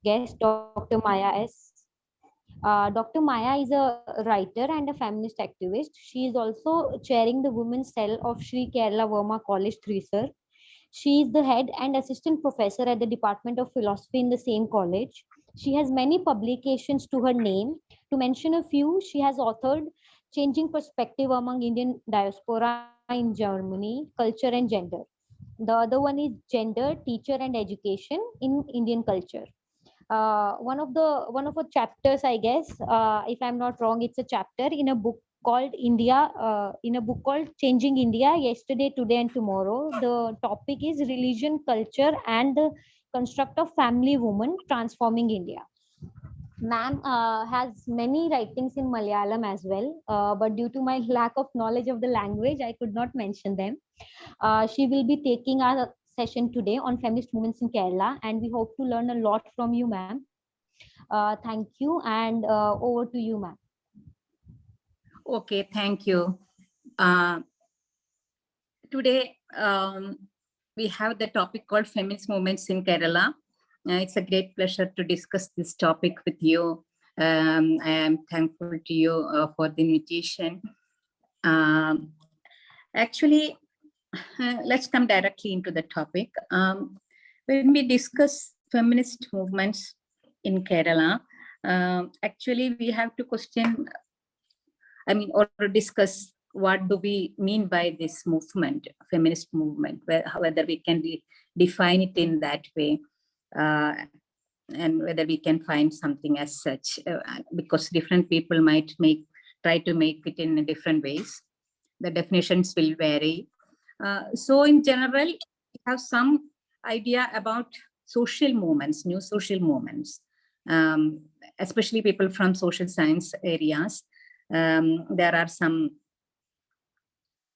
guest, Dr. Maya S. Dr. Maya is a writer and a feminist activist. She is also chairing the women's cell of Sree Kerala Varma College, Thrissur. She is the head and assistant professor at the Department of Philosophy in the same college. She has many publications to her name. To mention a few, she has authored Changing Perspective Among Indian Diaspora in Germany, Culture and Gender. The other one is Gender, Teacher and Education in Indian Culture. One of the chapters, I guess, if I'm not wrong, it's a chapter in a book called Changing India: Yesterday, Today and Tomorrow. The topic is religion, culture and the construct of family woman transforming India. Ma'am has many writings in Malayalam as well, but due to my lack of knowledge of the language, I could not mention them. She will be taking our session today on feminist movements in Kerala, and we hope to learn a lot from you, ma'am. Thank you, and over to you, ma'am. Okay, thank you. Today, we have the topic called Feminist Movements in Kerala. It's a great pleasure to discuss this topic with you. I am thankful to you for the invitation. Actually, let's come directly into the topic. When we discuss feminist movements in Kerala, actually we have to question, or discuss what do we mean by this movement, feminist movement, whether we can define it in that way, and whether we can find something as such, because different people might try to make it in different ways. The definitions will vary. So in general, we have some idea about social movements, new social movements, especially people from social science areas. There are some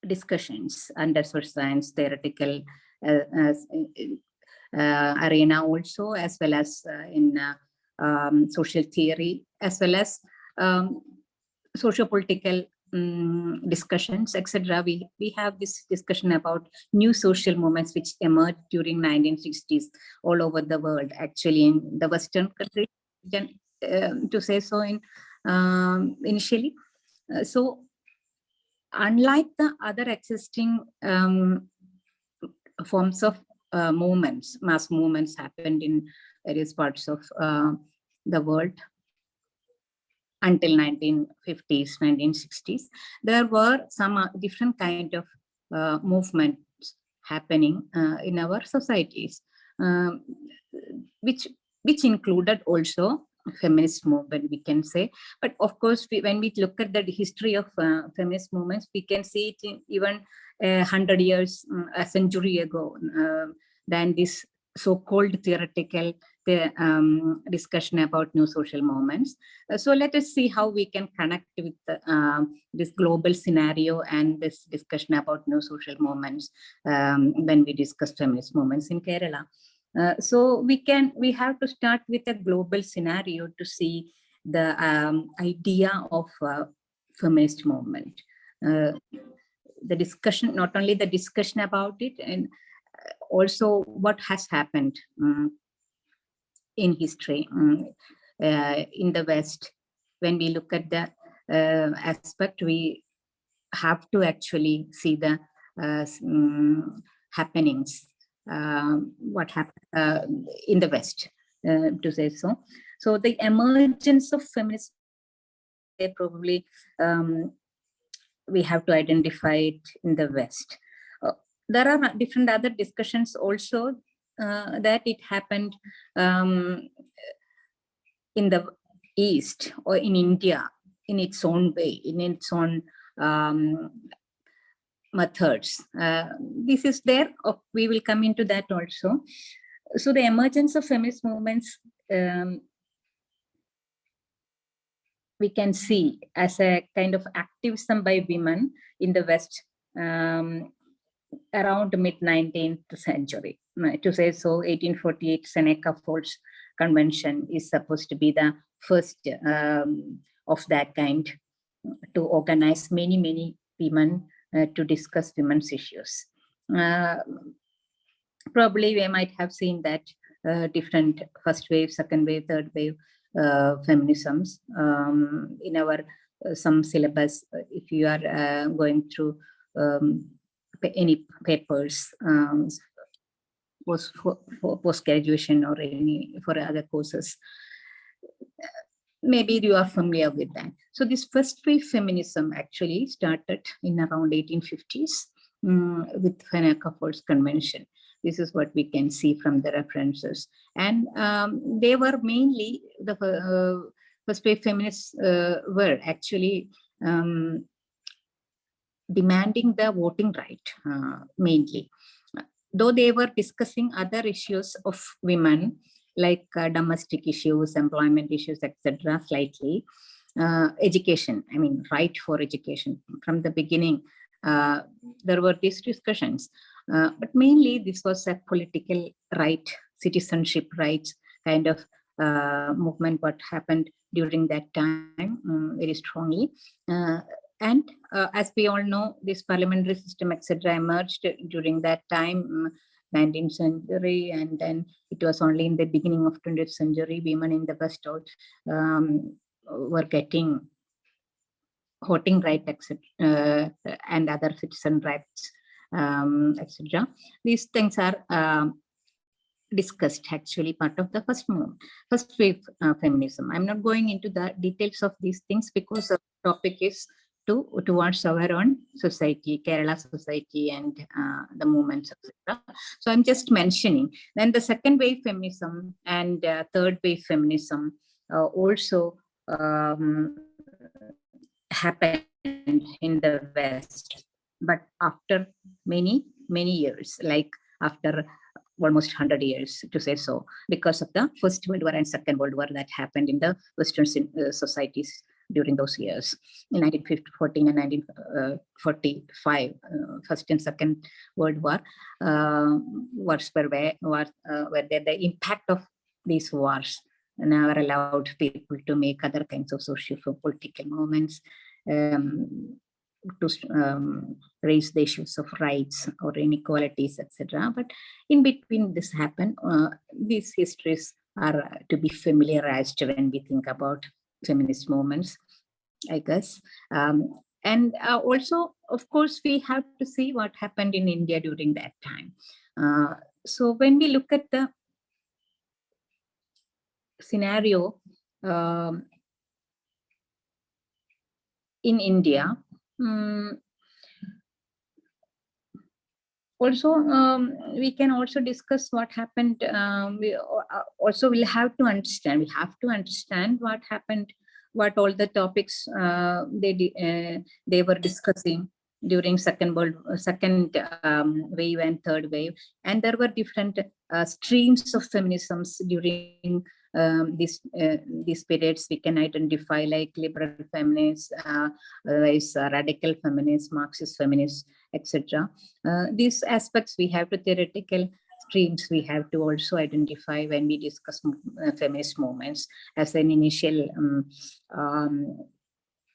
discussions under social science theoretical arena also, as well as in social theory, as well as socio-political discussions, etc. We have this discussion about new social movements which emerged during 1960s all over the world, actually in the Western countries, to say so in initially. So unlike the other existing forms of movements, mass movements happened in various parts of the world until 1950s, 1960s, there were some different kind of movements happening in our societies, which included also feminist movement, we can say. But of course, when we look at the history of feminist movements, we can see it even 100 years, a century ago, than this so-called theoretical discussion about new social movements. So let us see how we can connect with this global scenario and this discussion about new social movements when we discuss feminist movements in Kerala. So we have to start with a global scenario to see the idea of feminist movement. The discussion, not only the discussion about it, and also what has happened in history in the West. When we look at the aspect, we have to actually see the happenings, what happened in the West, to say so. So the emergence of feminism, probably we have to identify it in the West. There are different other discussions also that it happened in the East or in India in its own way, in its own methods. This is there. We will come into that also. So the emergence of feminist movements we can see as a kind of activism by women in the West around mid-19th century. To say so, 1848 Seneca Falls Convention is supposed to be the first of that kind to organize many women to discuss women's issues. Probably we might have seen that different first wave, second wave, third wave feminisms. In our some syllabus, if you are going through any papers, for post-graduation or any for other courses, maybe you are familiar with that. So this first wave feminism actually started in around 1850s with Fenner-Cuffort's convention. This is what we can see from the references. And they were mainly, the first wave feminists were actually demanding the voting right, mainly. Though they were discussing other issues of women, like domestic issues, employment issues, etc., slightly. Education, I mean, right for education. From the beginning, there were these discussions. But mainly, this was a political right, citizenship rights kind of movement, what happened during that time, very strongly. And as we all know, this parliamentary system, etc., emerged during that time, 19th century, and then it was only in the beginning of 20th century, women in the West were getting voting right, etc., and other citizen rights, etc. These things are discussed, actually part of the first wave feminism. I'm not going into the details of these things because the topic is towards our own society, Kerala society, and the movements, etc. So I'm just mentioning. Then the second wave feminism and third wave feminism also happened in the West, but after many years, like after almost 100 years, to say so, because of the First World War and Second World War that happened in the Western societies during those years. In 1914 and 1945, First and Second World War wars were there. The impact of these wars never allowed people to make other kinds of socio-political movements, to raise the issues of rights or inequalities, etc. But in between this happened, these histories are to be familiarized when we think about feminist movements, I guess. And also, of course, we have to see what happened in India during that time. So when we look at the scenario in India, also, we can also discuss what happened. We also will have to understand. We have to understand what happened, what all the topics they were discussing during second wave and third wave, and there were different streams of feminisms during these periods. We can identify like liberal feminists, radical feminists, Marxist feminists, etc. These aspects we have to theoretical streams we have to also identify when we discuss feminist movements. As an initial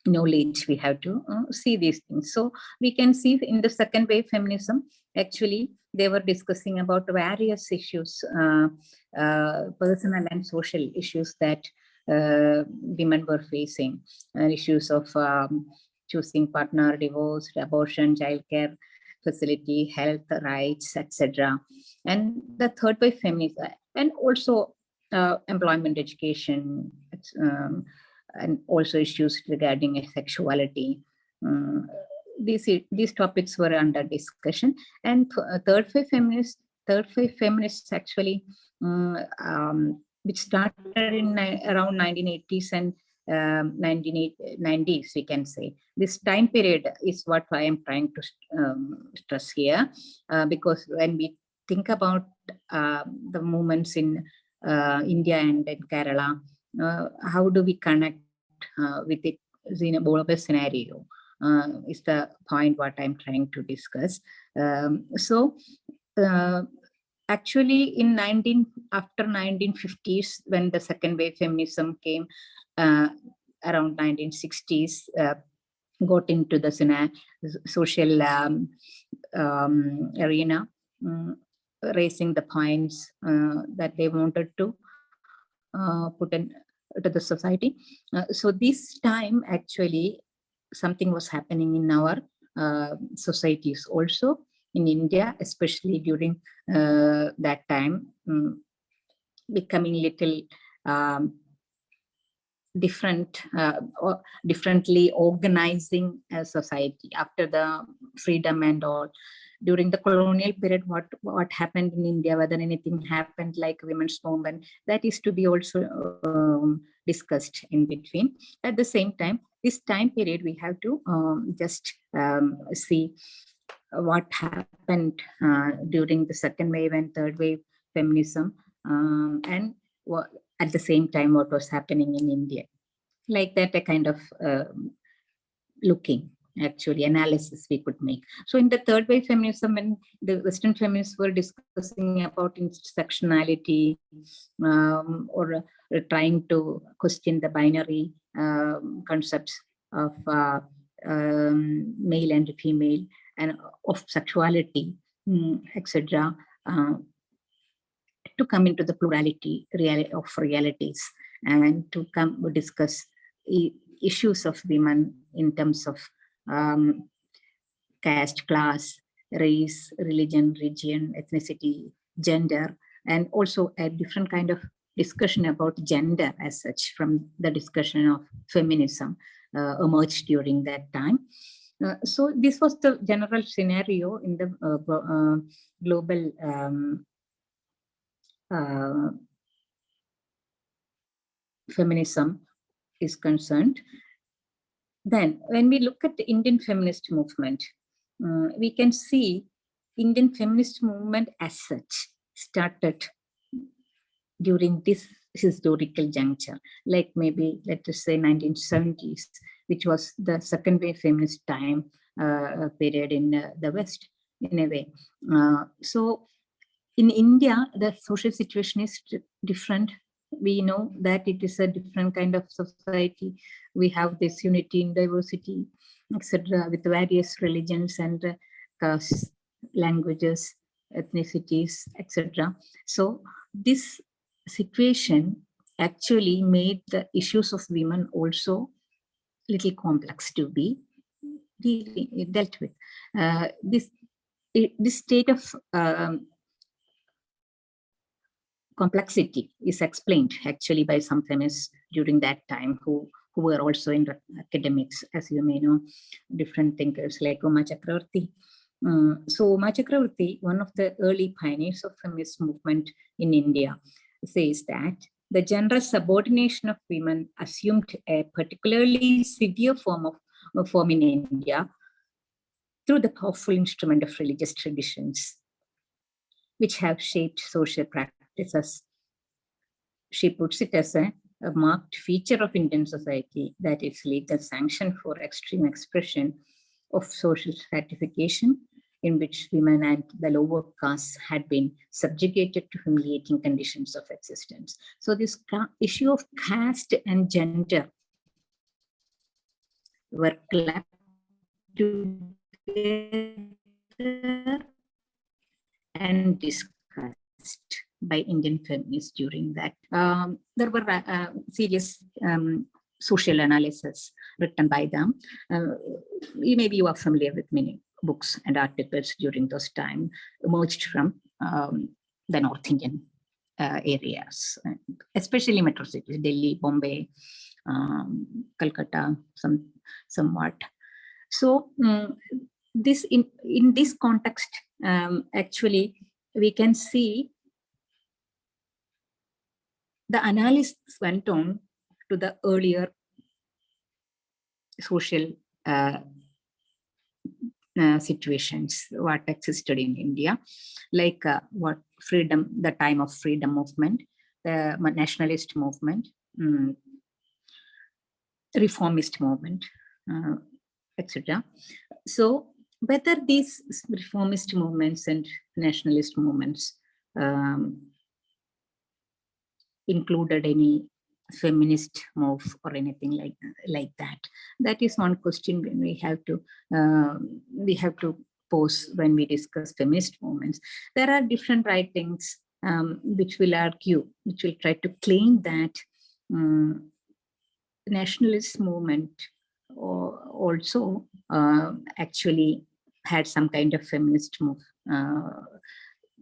knowledge, we have to see these things. So we can see in the second wave feminism, actually they were discussing about various issues, personal and social issues that women were facing, issues of choosing partner, divorce, abortion, childcare facility, health rights, etc. And the third wave feminism, and also employment, education, and also issues regarding sexuality. These topics were under discussion. And third wave feminists actually, which started in around 1980s and 1990s, we can say. This time period is what I am trying to stress here, because when we think about the movements in India and in Kerala, how do we connect with it in a global scenario, is the point what I'm trying to discuss. Actually after 1950s, when the second wave feminism came, around 1960s, got into the social arena, raising the points that they wanted to put in to the society. So this time, actually, something was happening in our societies also in India, especially during that time, becoming little differently organizing a society after the freedom and all. During the colonial period, what happened in India, whether anything happened like women's movement, that is to be also discussed in between. At the same time, this time period, we have to just see what happened during the second wave and third wave feminism, and at the same time, what was happening in India. Like that, a kind of looking, actually, analysis we could make. So in the third wave feminism, when the Western feminists were discussing about intersectionality or trying to question the binary concepts of male and female and of sexuality, etc., to come into the plurality of realities and to come discuss issues of women in terms of caste, class, race, religion, region, ethnicity, gender, and also a different kind of discussion about gender as such from the discussion of feminism emerged during that time. So this was the general scenario in the global feminism is concerned. Then when we look at the Indian feminist movement, we can see Indian feminist movement as such started during this historical juncture, like maybe let us say 1970s, which was the second wave feminist time period in the West in a way. So in India, the social situation is different. We know that it is a different kind of society. We have this unity in diversity, etc., with various religions and castes, languages, ethnicities, etc. So this situation actually made the issues of women also little complex to be dealt with. This state of complexity is explained actually by some feminists during that time who were also in academics, as you may know, different thinkers like Uma Chakravarti. So Uma Chakravarti, one of the early pioneers of feminist movement in India, says that the general subordination of women assumed a particularly severe form in India through the powerful instrument of religious traditions, which have shaped social practices. She puts it as a marked feature of Indian society that its legal sanction for extreme expression of social stratification in which women and the lower castes had been subjugated to humiliating conditions of existence. So this issue of caste and gender were clapped together and discussed by Indian feminists during that. There were serious social analysis written by them. Maybe you are familiar with many books and articles during those time emerged from the North Indian areas, especially metro cities, Delhi, Bombay, Calcutta, somewhat. So this in this context, actually, we can see the analysis went on to the earlier social situations what existed in India, like what freedom, the time of freedom movement, the nationalist movement, reformist movement, etc. So whether these reformist movements and nationalist movements included any feminist move or anything like that, that is one question when we have to pose when we discuss feminist movements. There are different writings which will argue, which will try to claim that nationalist movement also actually had some kind of feminist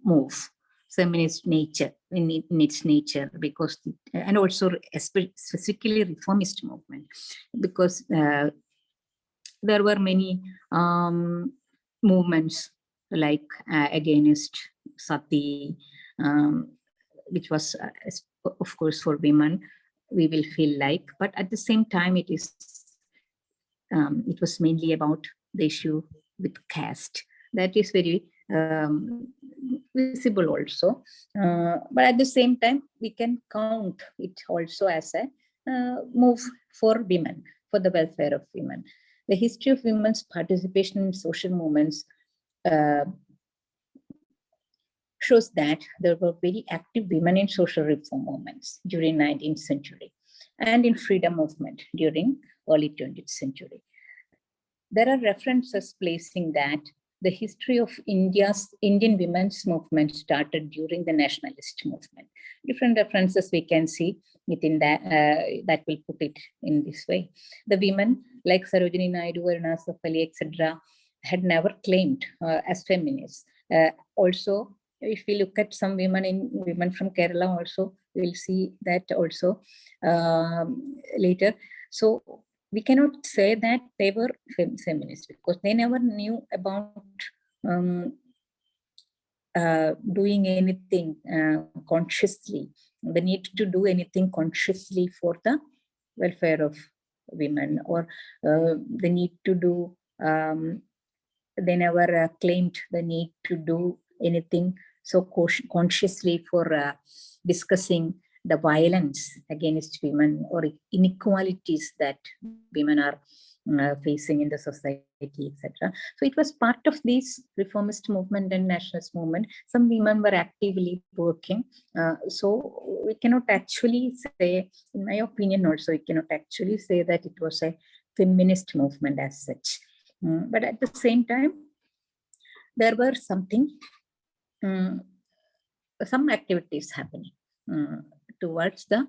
move, feminist nature in its nature, because, and also specifically reformist movement, because there were many movements like against sati, which was of course for women, we will feel like, but at the same time it was mainly about the issue with caste. That is very visible also, but at the same time we can count it also as a move for women, for the welfare of women. The history of women's participation in social movements shows that there were very active women in social reform movements during 19th century and in freedom movement during early 20th century. There are references placing that the history of Indian women's movement started during the nationalist movement. Different references we can see within that, that will put it in this way. The women like Sarojini Naidu, Varma, etc. had never claimed as feminists. Also, if we look at some women from Kerala also, we'll see that also later. So we cannot say that they were feminists because they never knew about doing anything consciously, the need to do anything consciously for the welfare of women, or the need to do, they never claimed the need to do anything so consciously for discussing the violence against women or inequalities that women are facing in the society, etc. So it was part of this reformist movement and nationalist movement. Some women were actively working. So we cannot actually say, in my opinion also, we cannot actually say that it was a feminist movement as such. But at the same time, there were some activities happening towards the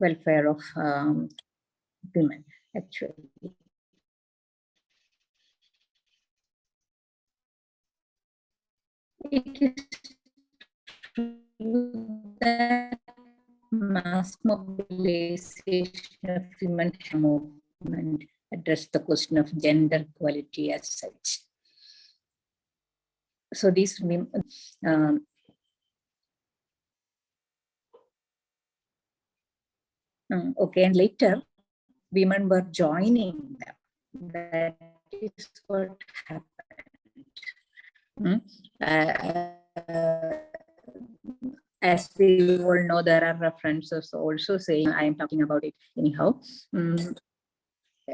welfare of women, actually. It is true that mass mobilization of women movement addressed the question of gender equality as such. So these women, okay, and later women were joining them. That is what happened. As we all know, there are references also saying, I am talking about it anyhow.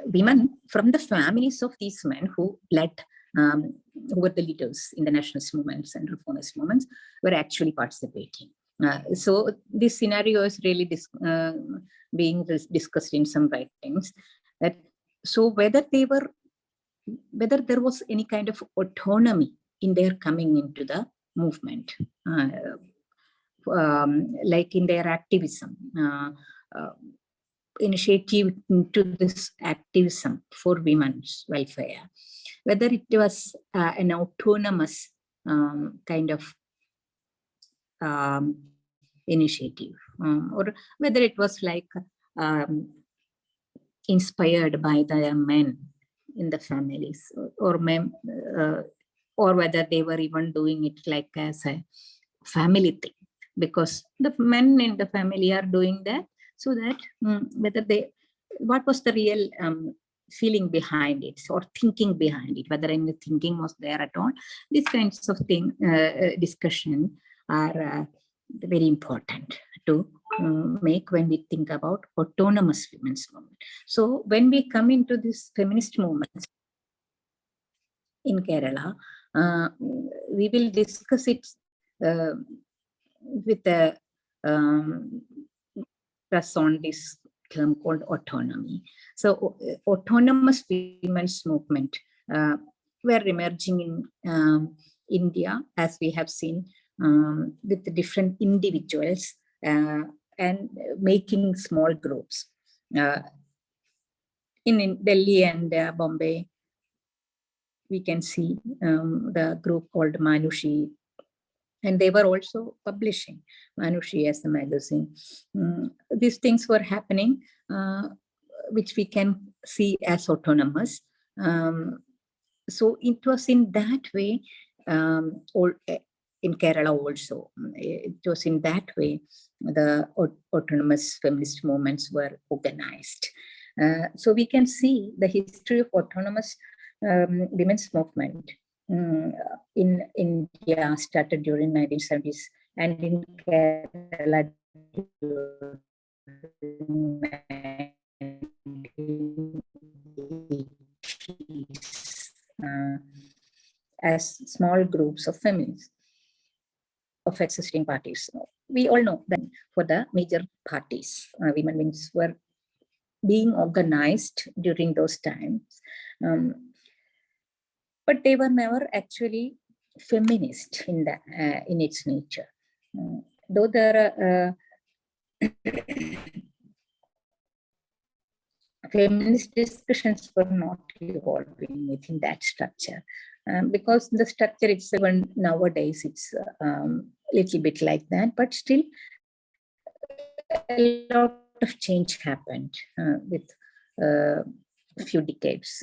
Women from the families of these men who led, who were the leaders in the nationalist movements and reformist movements, were actually participating. So this scenario is really being discussed in some writings. So whether there was any kind of autonomy in their coming into the movement, like in their activism, initiative into this activism for women's welfare, whether it was an autonomous kind of initiative, or whether it was like inspired by the men in the families, or whether they were even doing it like as a family thing, because the men in the family are doing that, so that whether what was the real feeling behind it or thinking behind it, whether any thinking was there at all. These kinds of discussion are very important to make when we think about autonomous women's movement. So when we come into this feminist movement in Kerala, we will discuss it with a press on this term called autonomy. So autonomous women's movement were emerging in India, as we have seen, with different individuals and making small groups. In Delhi and Bombay, we can see the group called Manushi, and they were also publishing Manushi as a magazine. These things were happening, which we can see as autonomous. So it was in that way, in Kerala also, it was in that way the autonomous feminist movements were organized. So we can see the history of autonomous women's movement in India started during 1970s and in Kerala during 1980s, as small groups of feminists of existing parties. We all know that for the major parties, women wings were being organized during those times, but they were never actually feminist in its nature. Though there are feminist discussions were not evolving within that structure, because the structure itself, nowadays, it's a little bit like that, but still a lot of change happened with a few decades.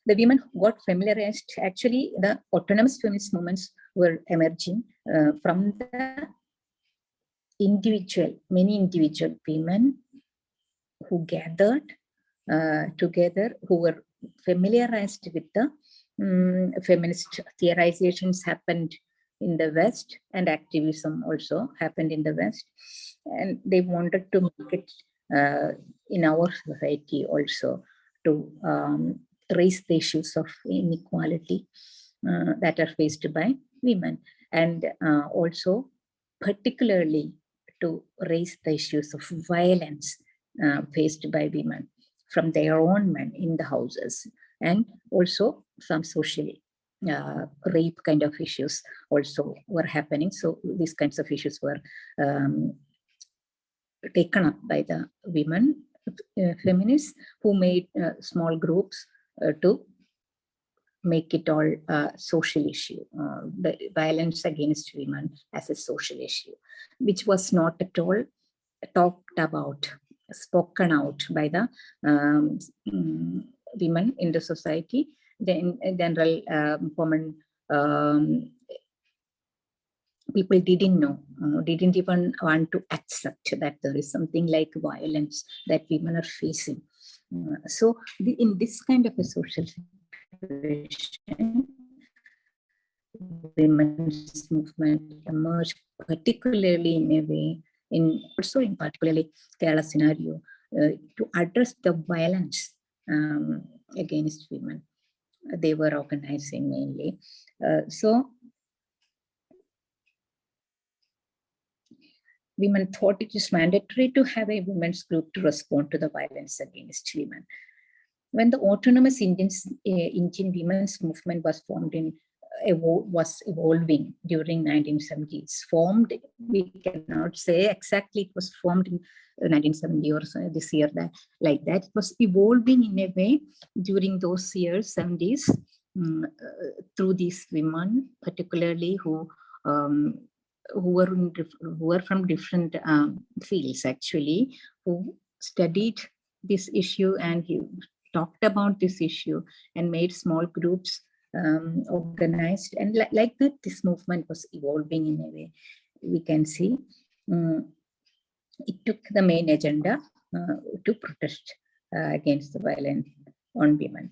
The women who got familiarized, actually, the autonomous feminist movements were emerging from the many individual women who gathered together, who were familiarized with the feminist theorizations happened in the West, and activism also happened in the West. And they wanted to make it in our society also, to raise the issues of inequality that are faced by women, and also particularly to raise the issues of violence faced by women from their own men in the houses, and also some socially rape kind of issues also were happening. So these kinds of issues were taken up by the women feminists, who made small groups to make it all a social issue, the violence against women as a social issue, which was not at all talked about, spoken out by the women in the society. Then in general, common people didn't know, didn't even want to accept that there is something like violence that women are facing. So in this kind of a social situation, women's movement emerged, particularly in a way, also in particularly Kerala scenario, to address the violence against women. They were organizing mainly. So women thought it is mandatory to have a women's group to respond to the violence against women. When the autonomous Indian women's movement was formed was evolving during 1970s. Formed, we cannot say exactly it was formed in 1970 or so, this year, that like that. It was evolving in a way during those years, 70s, through these women, particularly who were from different fields, actually, who studied this issue and talked about this issue and made small groups, organized, and like that this movement was evolving in a way. We can see it took the main agenda to protest against the violence on women.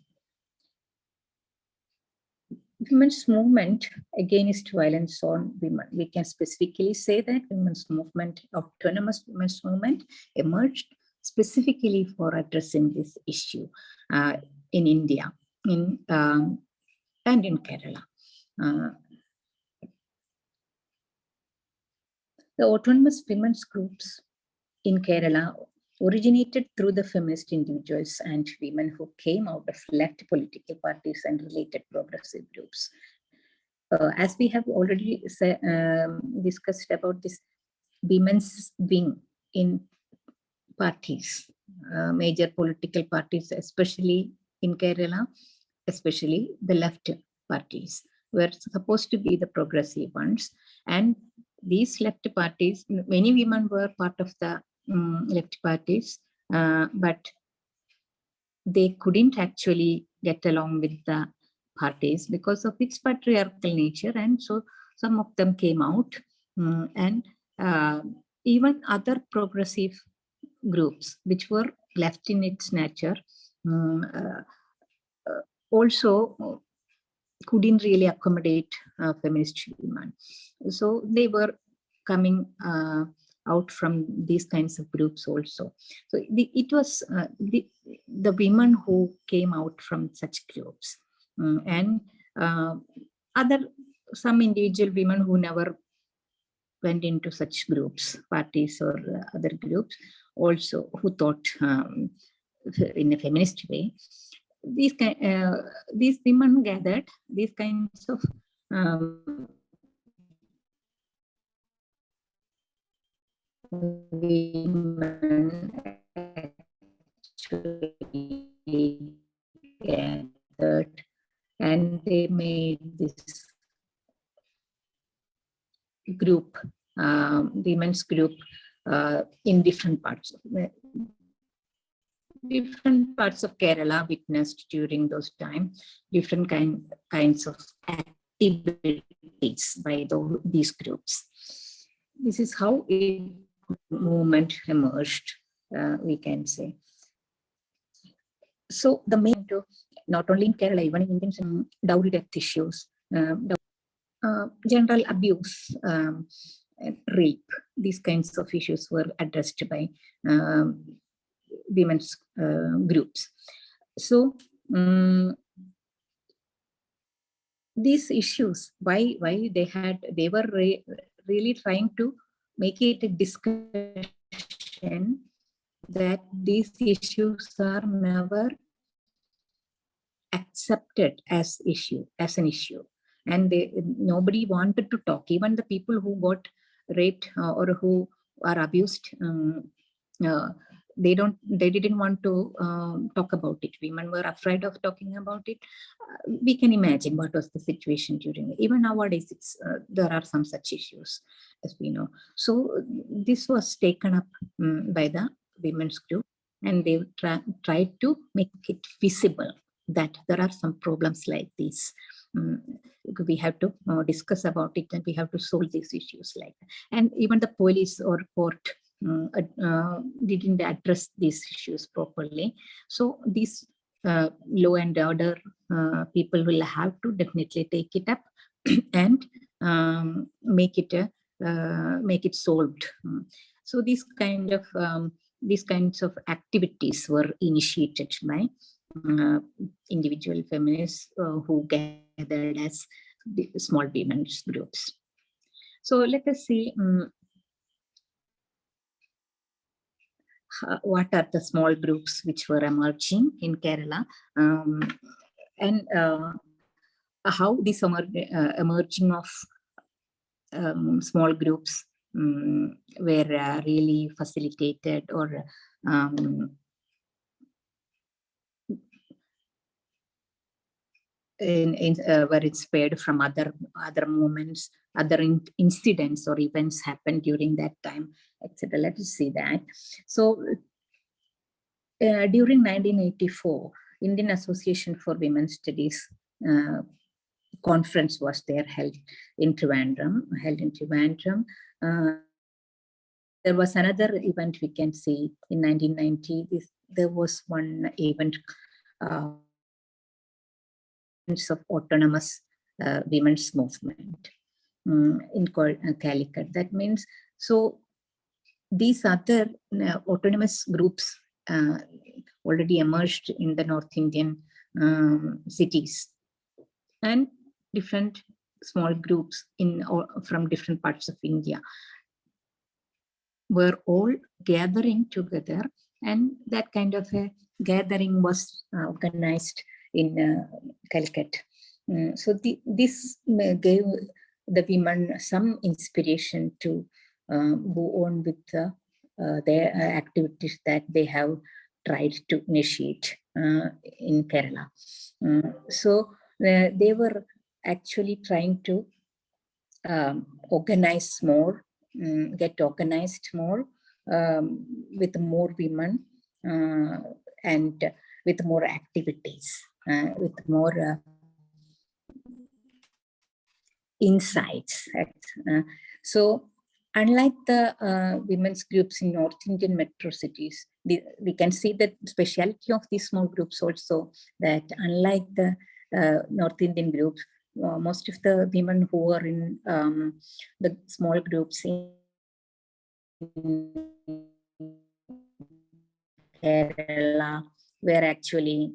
Women's movement against violence on women, we can specifically say that women's movement, autonomous women's movement, emerged specifically for addressing this issue in India, and in Kerala. The autonomous women's groups in Kerala originated through the feminist individuals and women who came out of left political parties and related progressive groups. As we have already discussed about this women's wing in parties, major political parties, especially in Kerala, especially the left parties, were supposed to be the progressive ones. And these left parties, many women were part of the left parties, but they couldn't actually get along with the parties because of its patriarchal nature. And so some of them came out, and even other progressive groups which were left in its nature also couldn't really accommodate feminist women. So they were coming out from these kinds of groups also. So it was the women who came out from such groups, and some individual women who never went into such groups, parties or other groups, also who thought in a feminist way. These women gathered these kinds of women actually gathered, and they made this group, women's group, in different parts of Kerala witnessed during those times different kinds of activities by these groups. This is how a movement emerged, we can say. So the main, not only in Kerala, even in Indian, dowry death issues, general abuse, rape, these kinds of issues were addressed by women's groups. So these issues, why they were really trying to make it a discussion that these issues are never accepted as an issue, and nobody wanted to talk. Even the people who got raped or who are abused, they didn't want to talk about it. Women were afraid of talking about it. We can imagine what was the situation during it. Even nowadays, there are some such issues, as we know. So this was taken up by the women's group, and they tried to make it visible that there are some problems like this. We have to discuss about it, and we have to solve these issues like that. And even the police or court didn't address these issues properly. So these law and order people will have to definitely take it up and make it solved. So these kinds of activities were initiated by individual feminists who gathered as small women's groups. So let us see what are the small groups which were emerging in Kerala, and how this emerging of small groups were really facilitated or were inspired from other movements, other incidents or events happened during that time, etc. Let us see that. So during 1984, Indian Association for Women's Studies conference was there, held in Trivandrum. There was another event we can see in 1990. There was one event of autonomous women's movement in Calicut. That means, so these other autonomous groups already emerged in the North Indian cities, and different small groups from different parts of India were all gathering together, and that kind of a gathering was organized in Calcutta. So this gave the women some inspiration to go on with their activities that they have tried to initiate in Kerala. So they were actually trying to organize more, get organized more with more women and with more activities, with more insights. So unlike the women's groups in North Indian metro cities, we can see the speciality of these small groups also, that unlike the North Indian groups, most of the women who are in the small groups in Kerala were actually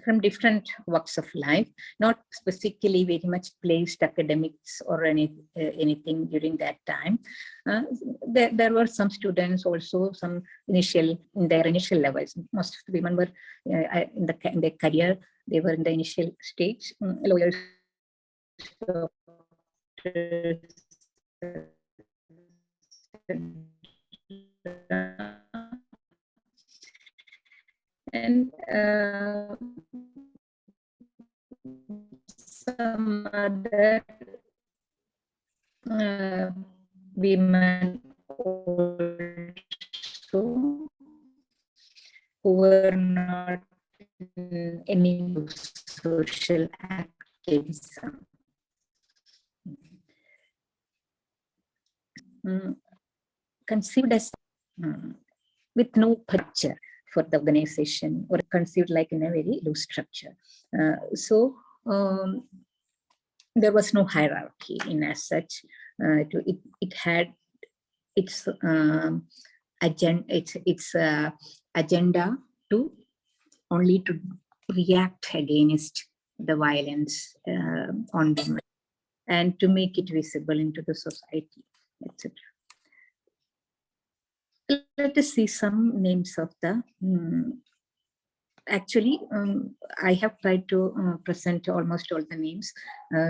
from different walks of life, not specifically very much placed academics or anything during that time. There were some students also, some in their initial levels. Most of the women were in their career, they were in the initial stage, lawyers, and some other women also who were not in any social activism. Conceived as with no structure for the organization, or conceived like in a very loose structure. So there was no hierarchy in as such. It had its agenda to only to react against the violence on women and to make it visible into the society, etc. Let us see some names of the actually, I have tried to present almost all the names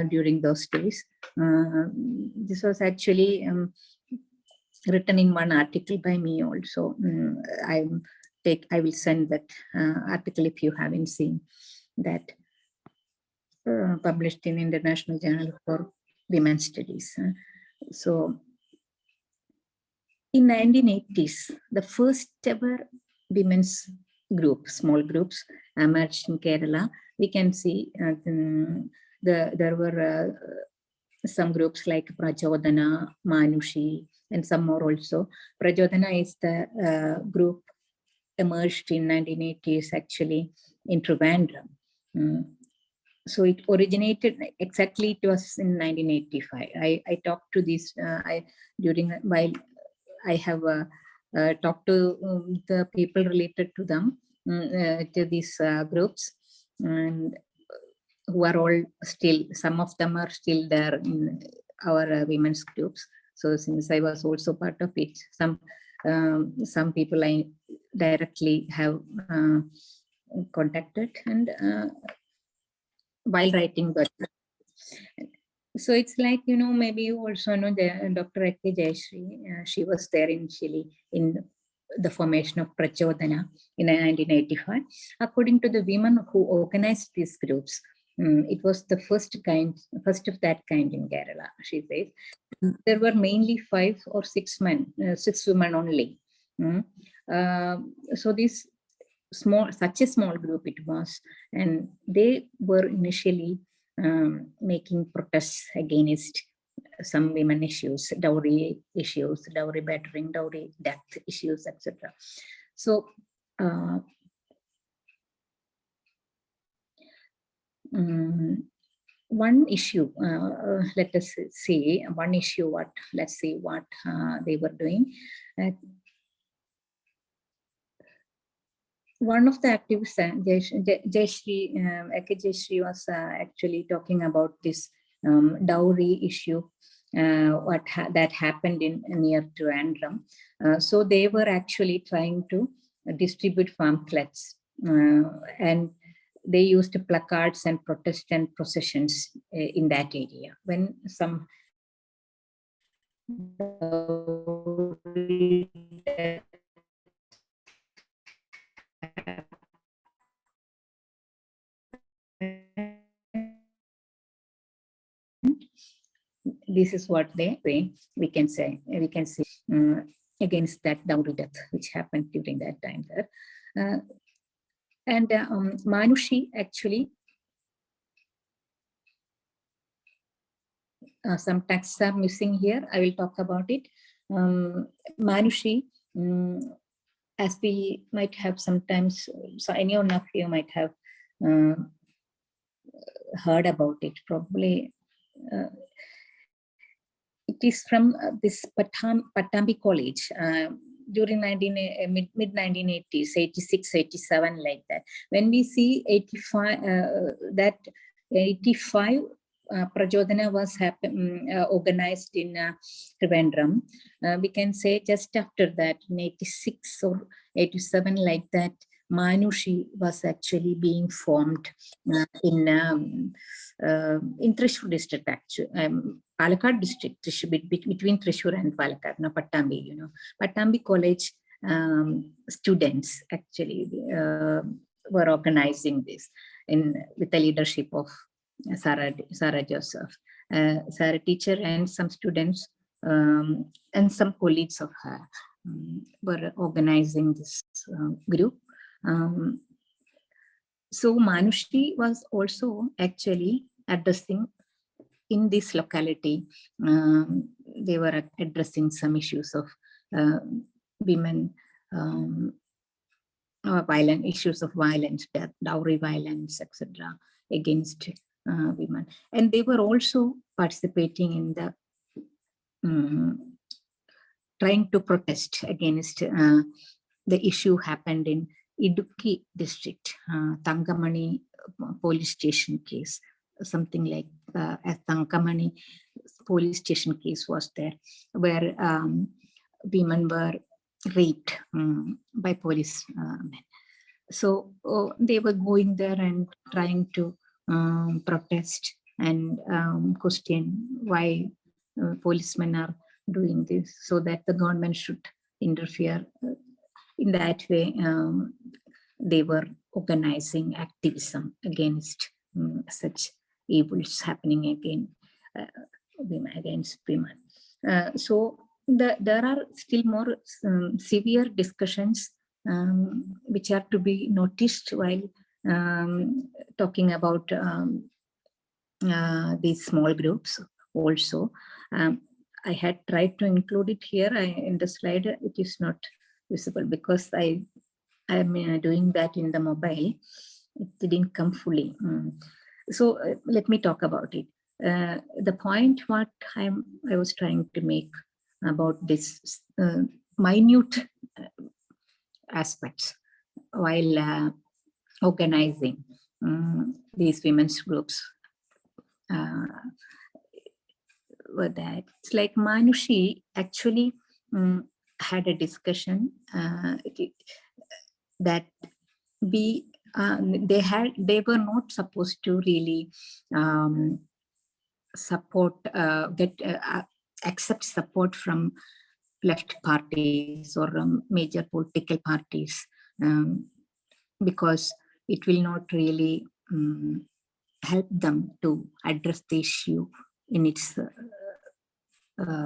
during those days. This was actually written in one article by me also. I will send that article if you haven't seen that, published in International Journal for Women's Studies. So in 1980s, the first ever women's group, small groups, emerged in Kerala. We can see there were some groups like Prachodana, Manushi, and some more also. Prachodana is the group emerged in 1980s actually in Trivandrum. So it originated exactly, it was in 1985. I talked to this while I have talked to the people related to them, to these groups, and who are all still, some of them are still there in our women's groups. So since I was also part of it, some people I directly have contacted, and while writing the. So it's like, maybe you also know Dr. A.K. Jayashree. She was there initially in the formation of Prachodana in 1985. According to the women who organized these groups, it was the first of that kind in Kerala, she says. There were mainly 5 or 6 women only. So this such a small group it was, and they were initially making protests against some women issues, dowry issues, dowry battering, dowry death issues, etc. So one issue, let us see one issue, let's see what they were doing. One of the activists, Jayashree was actually talking about this dowry issue that happened in near Trivandrum. So they were actually trying to distribute pamphlets, and they used placards and Protestant processions in that area. When some this is what they say. We can see against that dowry death which happened during that time there. And Manushi actually, some texts are missing here. I will talk about it. Manushi, as we might have sometimes, so any one of you might have heard about it, probably. It is from this Pattambi College during mid-1980s, 86, 87, like that. When we see 85, that 85 Prajodhana was organized in Trivandrum, we can say just after that, in 86 or 87, like that, Manushi was actually being formed in Thrissur district, actually. Palakkad district, between Thrissur and Palakkad, no, Pattambi, you know. Pattambi College students actually were organizing this with the leadership of Sarah Joseph. Sarah teacher and some students and some colleagues of her were organizing this group. So Manushi was also actually addressing in this locality, they were addressing some issues of women, violent issues of violence, death, dowry violence, etc., against women. And they were also participating in the trying to protest against the issue happened in Idukki district, Thangamani police station case. Something like a Thangamani police station case was there, where women were raped by police men. So they were going there and trying to protest and question why policemen are doing this, so that the government should interfere. In that way, they were organizing activism against such evils happening against women. So there are still more severe discussions which are to be noticed while talking about these small groups also. I had tried to include it here in the slide. It is not visible because I am doing that in the mobile. It didn't come fully. So let me talk about it. The point what I was trying to make about this minute aspects while organizing these women's groups were that it's like Manushi actually had a discussion that they were not supposed to really support accept support from left parties or major political parties because it will not really help them to address the issue in its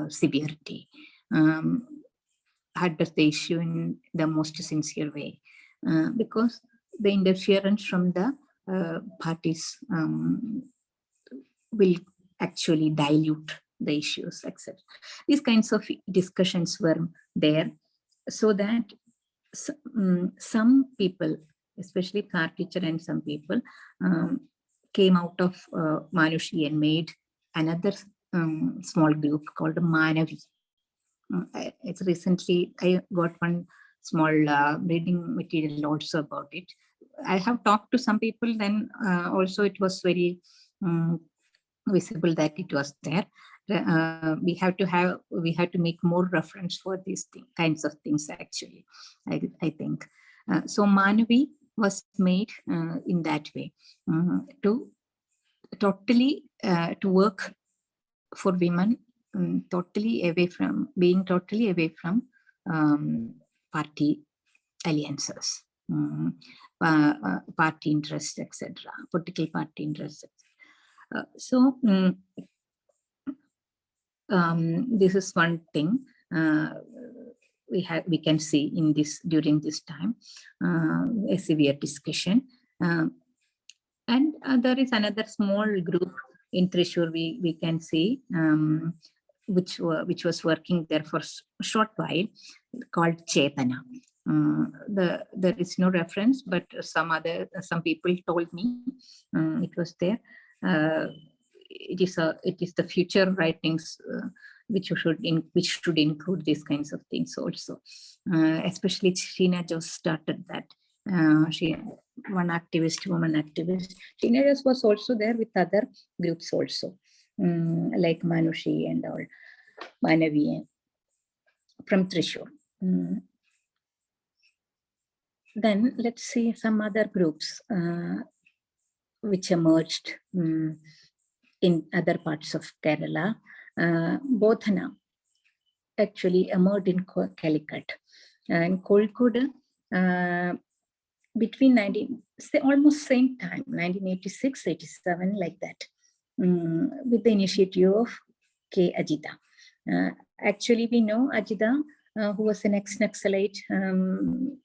severity, address the issue in the most sincere way, because the interference from the parties will actually dilute the issues, etc. These kinds of discussions were there, so that some people, especially car teacher and some people, came out of Manushi and made another small group called Manavi. It's recently, I got one small reading material also about it. I have talked to some people, then also it was very visible that it was there. we have to make more reference for these kinds of things actually. I think so. Manavi was made in that way, to totally to work for women, totally away from party alliances, party interests, etc., political party interests. So this is one thing we can see in this during this time, a severe discussion. And there is another small group in Thrissur we can see, which was working there for a short while, called Chetana. There is no reference, but some people told me it was there. It is the future writings which should include these kinds of things also. Especially Sheena just started that. She woman activist. Sheena was also there with other groups also, like Manushi and all, Manavi from Thrissur. Then let's see some other groups which emerged in other parts of Kerala. Bodhana actually emerged in Calicut. In Kozhikode, between almost same time, 1986, 87, like that, with the initiative of K. Ajita. Actually, we know Ajita, who was an ex-Naxalite,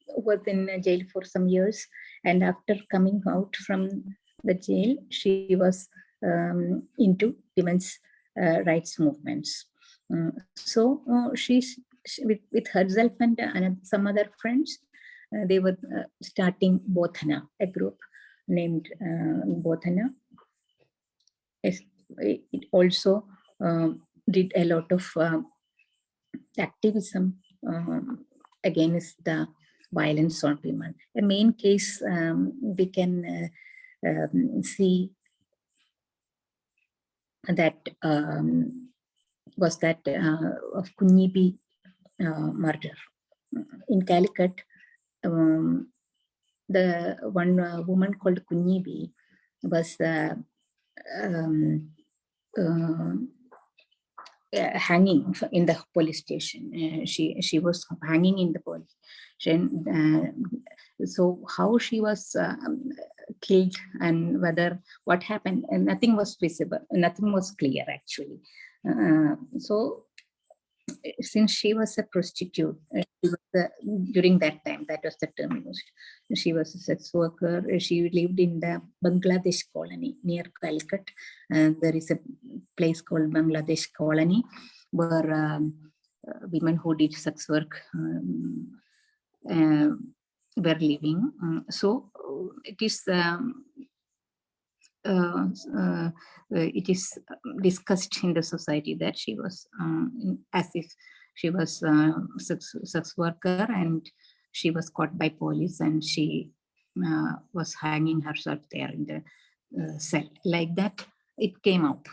was in jail for some years, and after coming out from the jail, she was into women's rights movements. So she's with herself and some other friends, they were starting Bodhana, a group named Bodhana. It also did a lot of activism against the violence on women. A main case we can see that was that of Kunyibi murder in Calicut. The one woman called Kunyibi was hanging in the police station. She was hanging in the police station. So how she was killed and what happened, and nothing was visible, nothing was clear actually. So since she was a prostitute, during that time, that was the term used. She was a sex worker. She lived in the Bangladesh colony near Calicut. There is a place called Bangladesh colony where women who did sex work were living. So it is discussed in the society that she was as if she was a sex worker, and she was caught by police, and she was hanging herself there in the cell. Like that, it came out.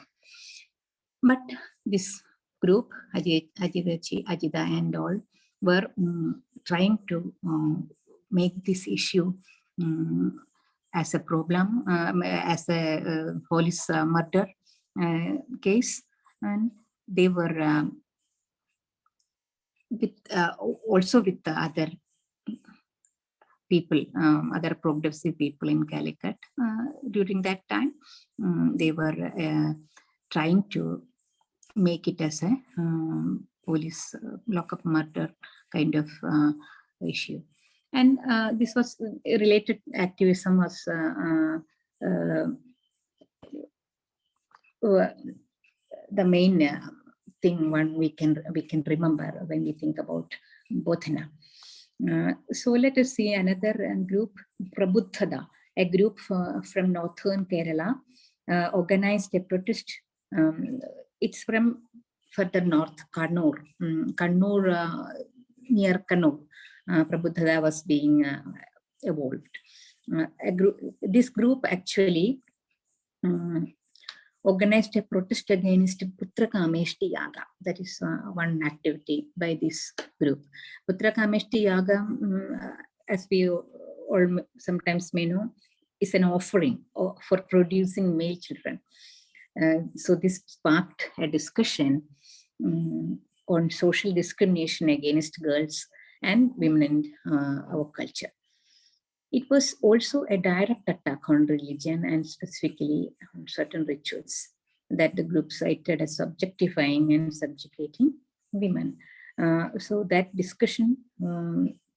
But this group, Ajita and all, were trying to make this issue as a problem, as a police murder case, and they were also with the other people, other progressive people in Calicut during that time. They were trying to make it as a police lockup murder kind of issue. And this was related activism was the main thing we can remember when we think about Bodhana. So let us see another group, Prabuddhada, a group from northern Kerala, organized a protest. It's from further north, Kannur, near Kannur. Prabuddhada was being evolved. This group actually organized a protest against Putra Kameshti Yaga. That is one activity by this group. Putra Kameshti Yaga, as we all sometimes may know, is an offering for producing male children. So this sparked a discussion on social discrimination against girls and women in our culture. It was also a direct attack on religion and specifically on certain rituals that the group cited as objectifying and subjugating women. So that discussion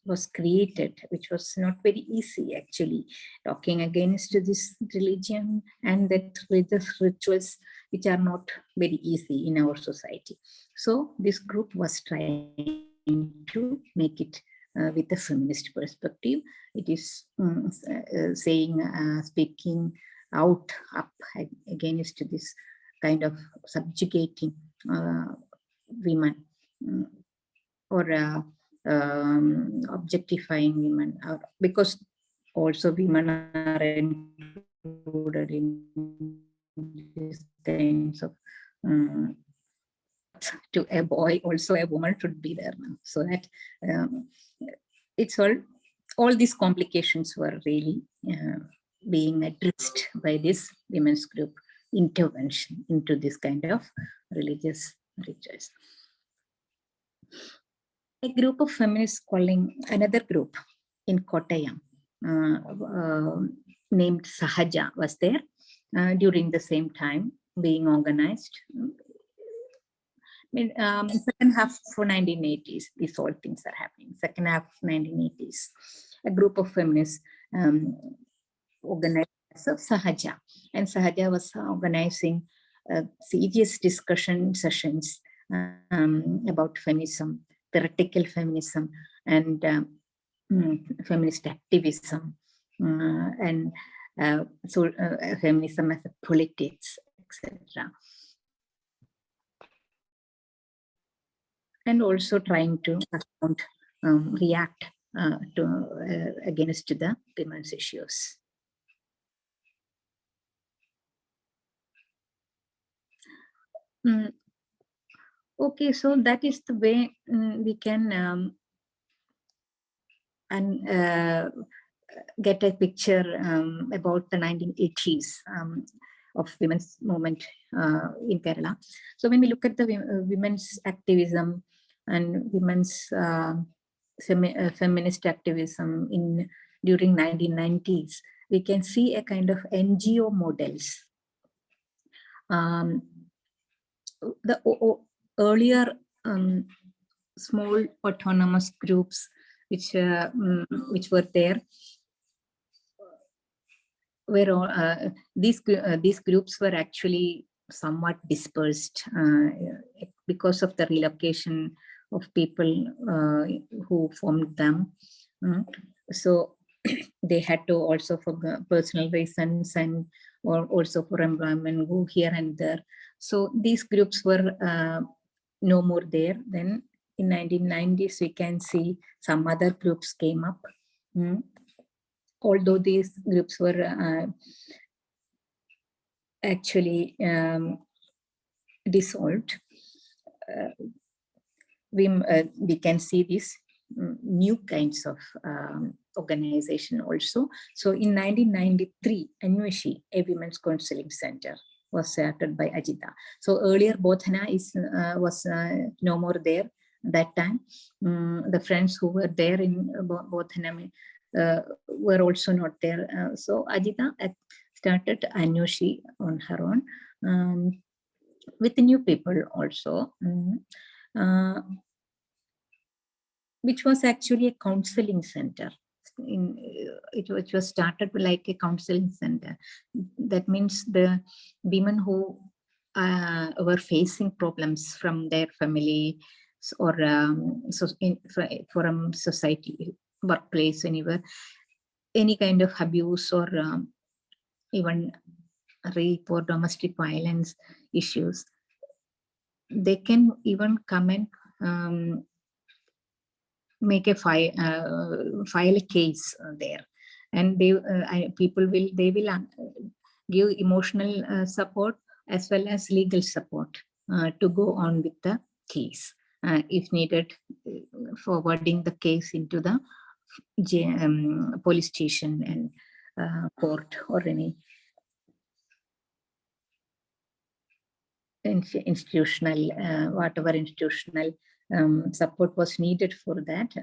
was created, which was not very easy actually, talking against this religion and that religious rituals which are not very easy in our society. So this group was trying to make it with a feminist perspective. It is speaking out up against this kind of subjugating women or objectifying women, because also women are included in these kinds of to a boy, also a woman should be there now. So that it's all these complications were really being addressed by this women's group intervention into this kind of religious rituals. A group of feminists calling another group in Kottayam named Sahaja was there during the same time being organized. Second half for 1980s, these all things are happening. Second half of 1980s, a group of feminists organized Sahaja, and Sahaja was organizing serious discussion sessions about feminism, theoretical feminism, and feminist activism, and feminism as a politics, etc. And also trying to react against the women's issues. Okay, so that is the way we can get a picture about the 1980s of women's movement in Kerala. So when we look at the women's activism and women's feminist activism during 1990s, we can see a kind of NGO models. The earlier small autonomous groups which were there were all, these groups were actually somewhat dispersed because of the relocation of people who formed them. So they had to also, for personal reasons and or also for employment, go here and there. So these groups were no more there. Then in 1990s, we can see some other groups came up. Although these groups were actually dissolved, we can see these new kinds of organization also. So in 1993, Anwashi, a women's counseling center, was started by Ajita. So earlier Bodhana was no more there that time. The friends who were there in Bodhana were also not there. So Ajita started Anwashi on her own with new people also. Which was actually a counseling center. It was started like a counseling center. That means the women who were facing problems from their family or from society, workplace, anywhere, any kind of abuse or even rape or domestic violence issues, they can even come and make a file a case there, and they will give emotional support as well as legal support to go on with the case. If needed, forwarding the case into the police station and court or any institutional, whatever institutional support was needed for that,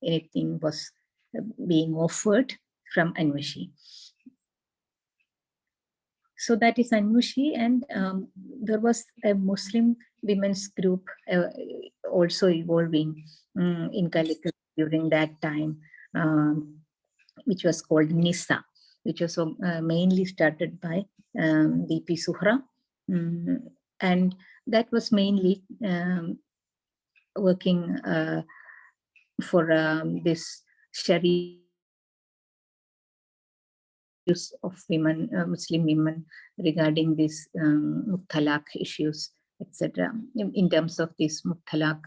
anything was being offered from Anvushi. So that is Anvushi, and there was a Muslim women's group also evolving in Calicut during that time, which was called Nisa, which was mainly started by D.P. Suhra. And that was mainly working for this Sharia of women, Muslim women, regarding this Muttalaq issues, etc., in terms of this Muttalaq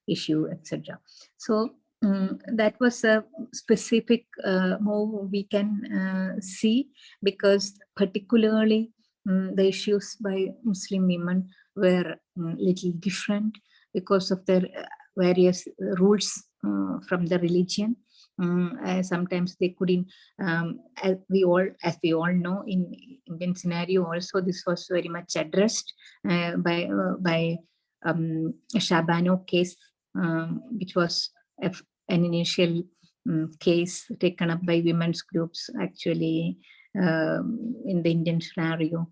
issue, etc. So that was a specific move we can see, because particularly the issues by Muslim women were little different because of their various rules from the religion. Sometimes they couldn't, as we all know, in Indian scenario also, this was very much addressed by Shabano case, which was an initial case taken up by women's groups, actually, in the Indian scenario,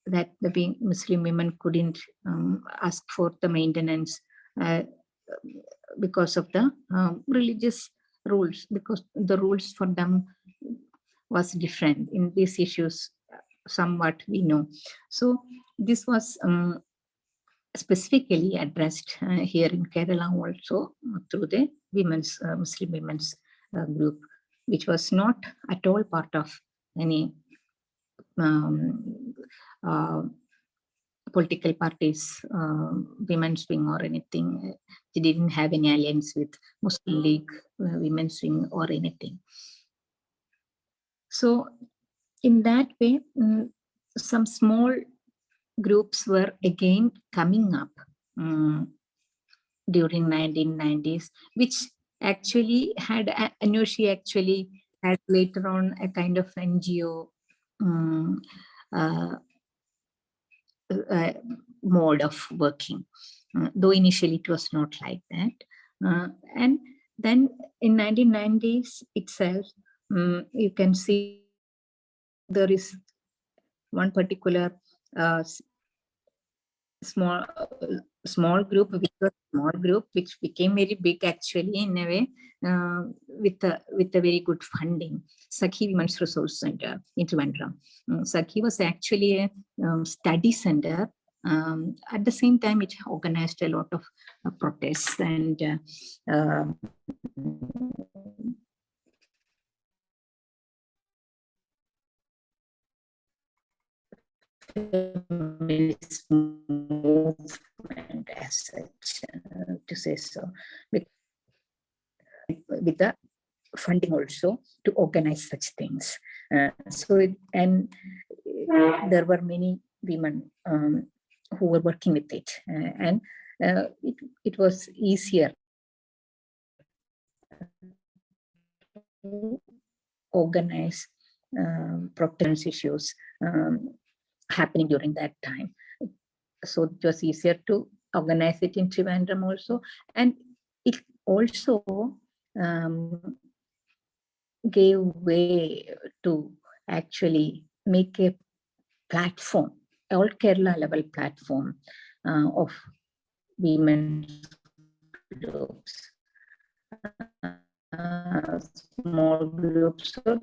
that the Muslim women couldn't ask for the maintenance because of the religious rules, because the rules for them was different in these issues, somewhat we know. So this was specifically addressed here in Kerala also through the women's Muslim women's group, which was not at all part of any political parties, women's wing or anything. They didn't have any alliance with Muslim League, women's wing or anything. So in that way, some small groups were again coming up during 1990s, which actually had, Anvushi actually had later on a kind of NGO mode of working, though initially it was not like that. And then in 1990s itself, you can see there is one particular small group, which became very big actually in a way, with a very good funding. Sakhi Women's Resource Center in Trivandrum. Sakhi was actually a study center. At the same time, it organized a lot of protests and feminist movement as such, to say so, with the funding also to organize such things. And there were many women who were working with it, and it was easier to organize protection issues happening during that time. So it was easier to organize it in Trivandrum also, and it also gave way to actually make a platform, all Kerala level platform of women's groups, small groups of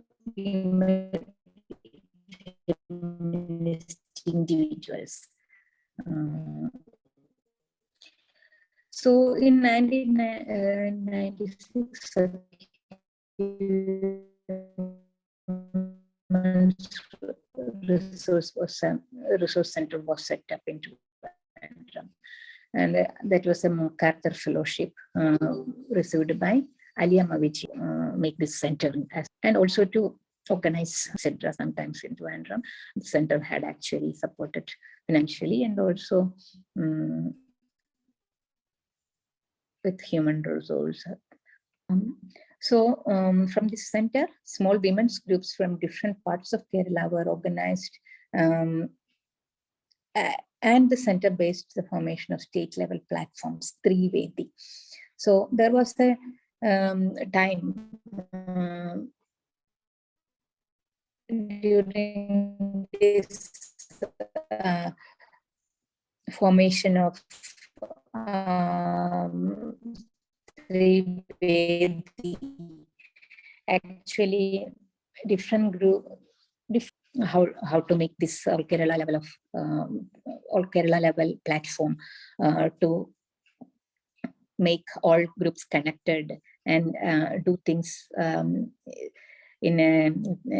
individuals. So in 1996, resource center was set up in Trivandrum, and that was a MacArthur Fellowship received by Alia Mavici, make this center, and also to organize, etc. Sometimes in Trivandrum, the center had actually supported financially and also with human resource. From this center, small women's groups from different parts of Kerala were organized, and the center based the formation of state level platforms, Trivedi. So there was a time during this formation of Trivedi, actually different group, how to make this all Kerala level platform to make all groups connected and do things in a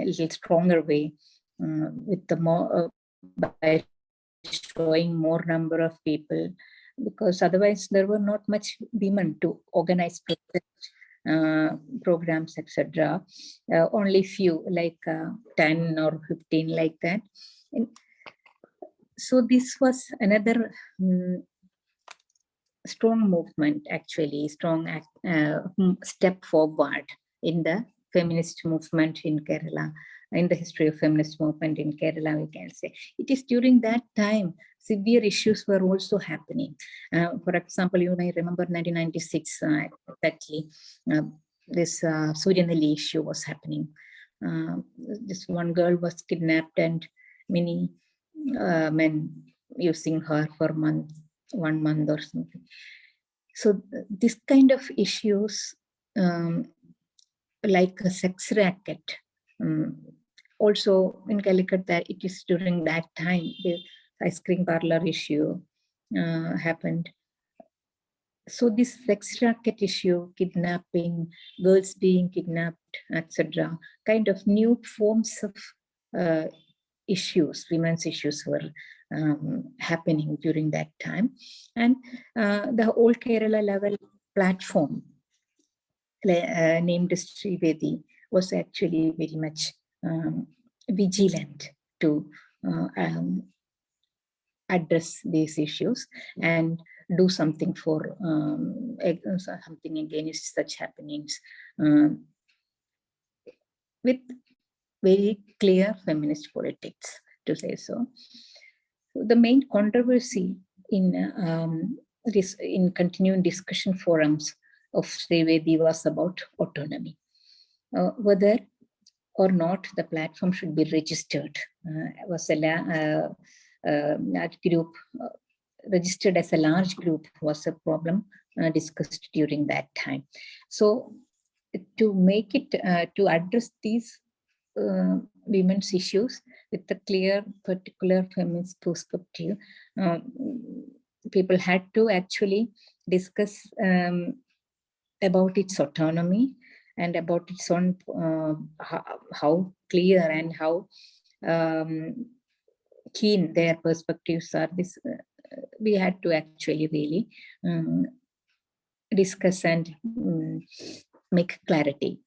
little stronger way, with the more by showing more number of people, because otherwise there were not much women to organize programs, etc. Only few, like 10 or 15, like that. And so this was another strong movement, actually, strong step forward in the feminist movement in Kerala, in the history of feminist movement in Kerala, we can say. It is during that time, severe issues were also happening. For example, you may remember 1996, exactly, this Suryanelli issue was happening. This one girl was kidnapped and many men using her for months, 1 month or something. So this kind of issues, like a sex racket, also in Calcutta, it is during that time the ice cream parlor issue happened. So this sex racket issue, kidnapping, girls being kidnapped, etc., kind of new forms of issues, women's issues were happening during that time. And the whole Kerala level platform named Sree was actually very much vigilant to address these issues and do something for something against such happenings, with very clear feminist politics, to say so. The main controversy in continuing discussion forums of Sree was about autonomy, whether or not the platform should be registered. Was a large group registered as a large group was a problem discussed during that time. So to make it, to address these women's issues with a clear, particular feminist perspective, people had to actually discuss about its autonomy and about its own, how clear and how keen their perspectives are. This we had to actually really discuss and make clarity,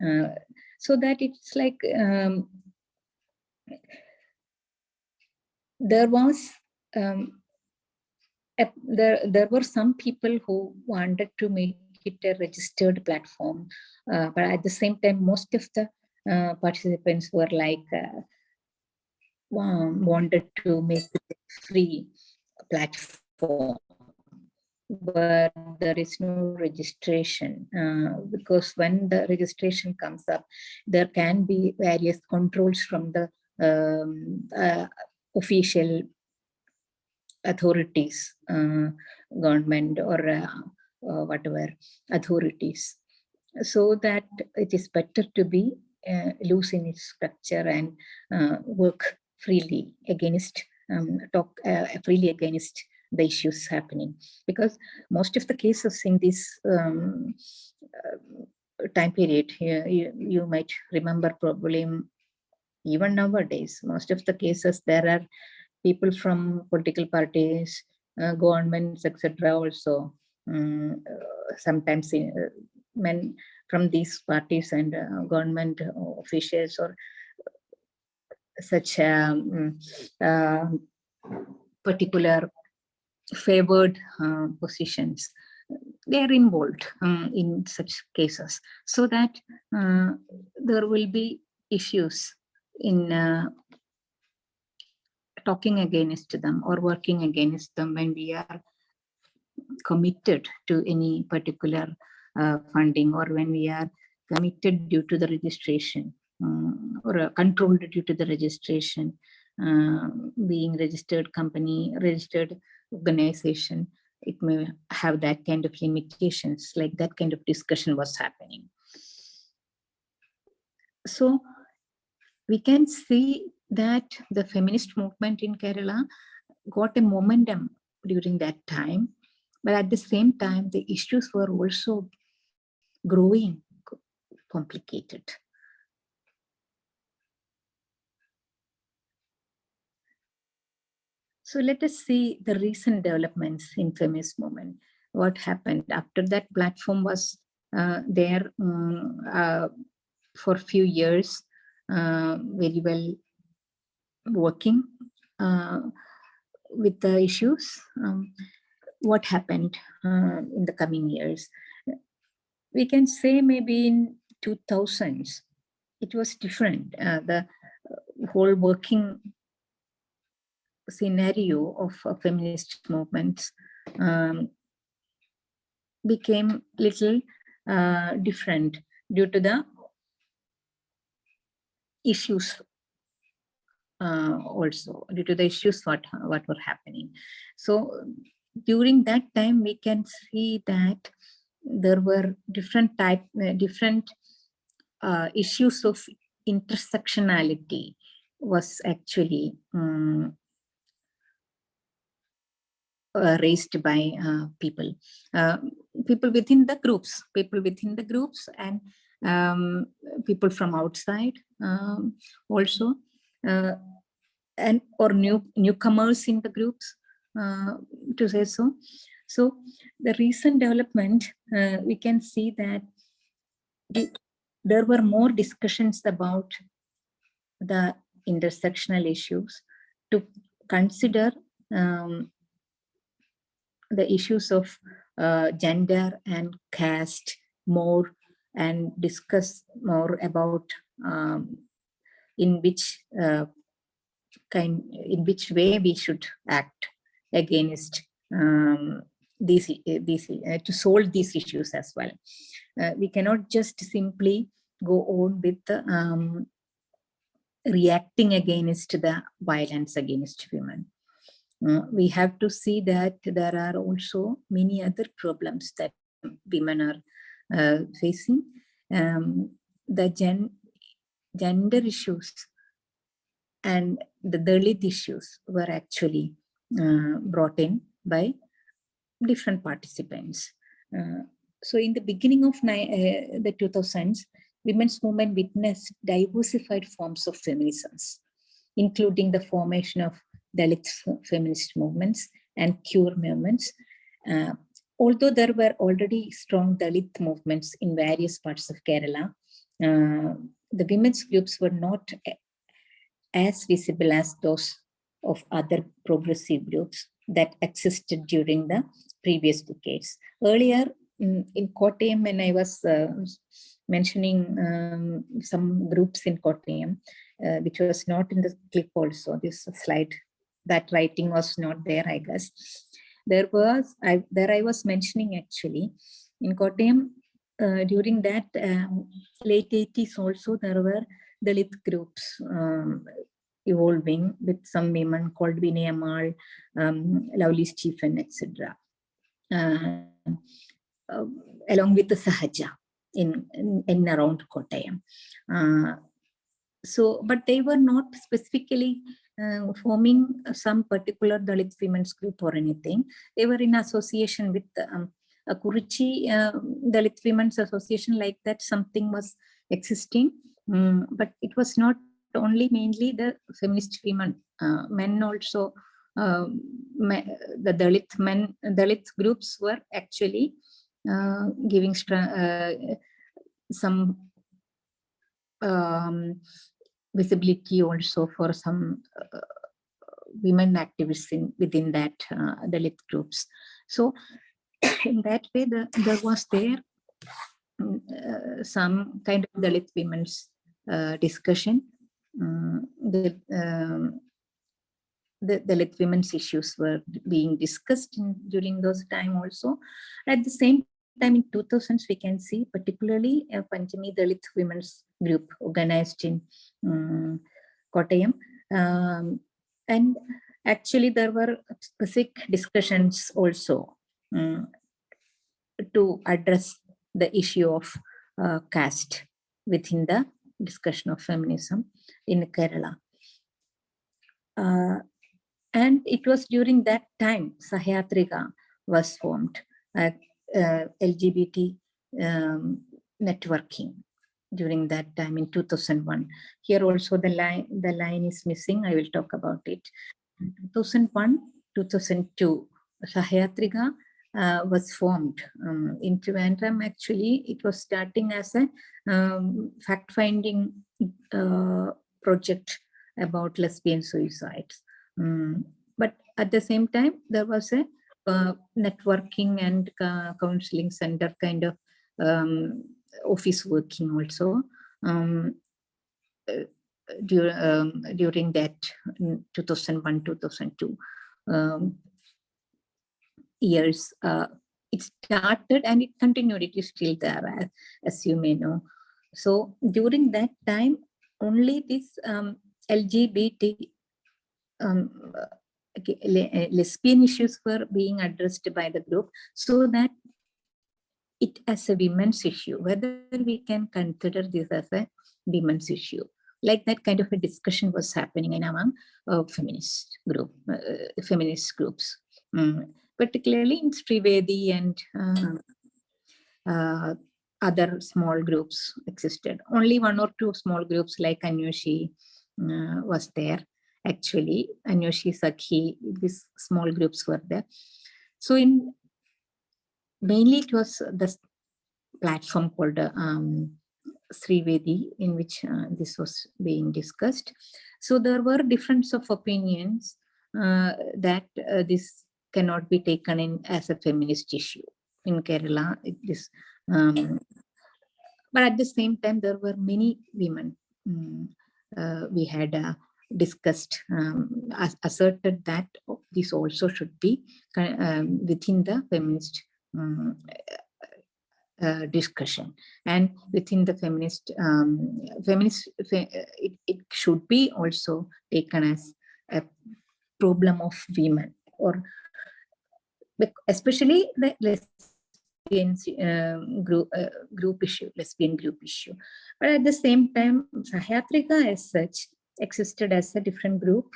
so that it's like there was there were some people who wanted to make it a registered platform, but at the same time most of the participants were like wanted to make it a free platform where there is no registration, because when the registration comes up, there can be various controls from the official authorities, government or whatever authorities, so that it is better to be loose in its structure and work freely against, talk freely against the issues happening. Because most of the cases in this time period, you might remember probably, even nowadays, most of the cases there are people from political parties, governments, etc. also sometimes men from these parties and government officials or such particular favored positions, they are involved in such cases, so that there will be issues in talking against them or working against them when we are committed to any particular funding, or when we are committed due to the registration, or controlled due to the registration, being registered company, registered organization. It may have that kind of limitations, like that kind of discussion was happening. So we can see that the feminist movement in Kerala got a momentum during that time, but at the same time, the issues were also growing complicated. So let us see the recent developments in feminist movement. What happened after that platform was there for a few years, very well working with the issues. What happened in the coming years? We can say maybe in 2000s, it was different. The whole working scenario of feminist movements became little different due to the issues, also due to the issues what were happening. So during that time, we can see that there were different issues of intersectionality was actually raised by people within the groups, and people from outside also, and or newcomers in the groups, to say so. So the recent development, we can see that there were more discussions about the intersectional issues, to consider the issues of gender and caste more, and discuss more about in which way we should act against these to solve these issues as well. We cannot just simply go on with reacting against the violence against women. We have to see that there are also many other problems that women are facing. The gender issues and the Dalit issues were actually brought in by different participants. So in the beginning of the 2000s, women's movement witnessed diversified forms of feminisms, including the formation of Dalit feminist movements and queer movements. Although there were already strong Dalit movements in various parts of Kerala, the women's groups were not as visible as those of other progressive groups that existed during the previous decades. Earlier in Kottayam, when I was mentioning some groups in Kottayam, which was not in the clip also, this slide, that writing was not there, I guess. I was mentioning actually, in Kottayam, during that late 80s also, there were Dalit groups evolving with some women called Vinay Lovely Stephen, etc. Along with the Sahaja in around Kottayam. So, but they were not specifically forming some particular Dalit women's group or anything. They were in association with a Kurichi Dalit Women's Association, like that. Something was existing, but it was not only mainly the feminist women. Men also, the Dalit groups were actually giving some visibility also for some women activists within that Dalit groups. So in that way, there was some kind of Dalit women's discussion. The Dalit women's issues were being discussed during those time also. At the same time, in 2000s, we can see particularly a Panchami Dalit women's group organized in Kottayam. And actually, there were specific discussions also to address the issue of caste within the discussion of feminism in Kerala. And it was during that time Sahayatrika was formed, LGBT networking during that time in 2001. Here also the line is missing. I will talk about it. 2001, 2002, Sahayatrika was formed in Trivandrum. Actually, it was starting as a fact-finding project about lesbian suicides. But at the same time, there was a networking and counseling center kind of office working also during that 2001-2002 years. It started and it continued. It is still there, as you may know. So during that time, only this LGBT lesbian issues were being addressed by the group, so that it as a women's issue, whether we can consider this as a women's issue. Like that kind of a discussion was happening in among feminist groups, particularly in Trivedi and other small groups existed. Only one or two small groups like Anyushi was there. Actually, Anyushi, Sakhi, these small groups were there. So mainly it was the platform called Sree, in which this was being discussed. So there were difference of opinions that this cannot be taken in as a feminist issue in Kerala. But at the same time, there were many women we had discussed, asserted that this also should be within the feminist discussion, and within the feminist, it should be also taken as a problem of women, or especially the lesbian group issue, lesbian group issue. But at the same time, Sahayatrika as such existed as a different group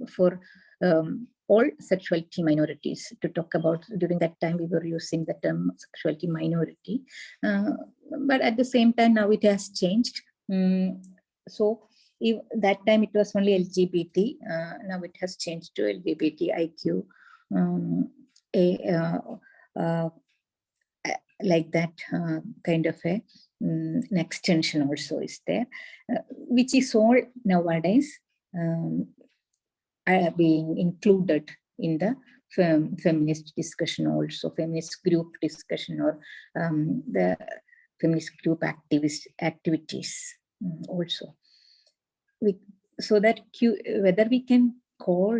for all sexuality minorities. To talk about, during that time we were using the term sexuality minority, but at the same time now it has changed. So that time it was only LGBT, now it has changed to LGBTIQ, like that kind of an extension also is there, which is all nowadays being included in the feminist discussion also, feminist group discussion, or the feminist group activities also. So that whether we can call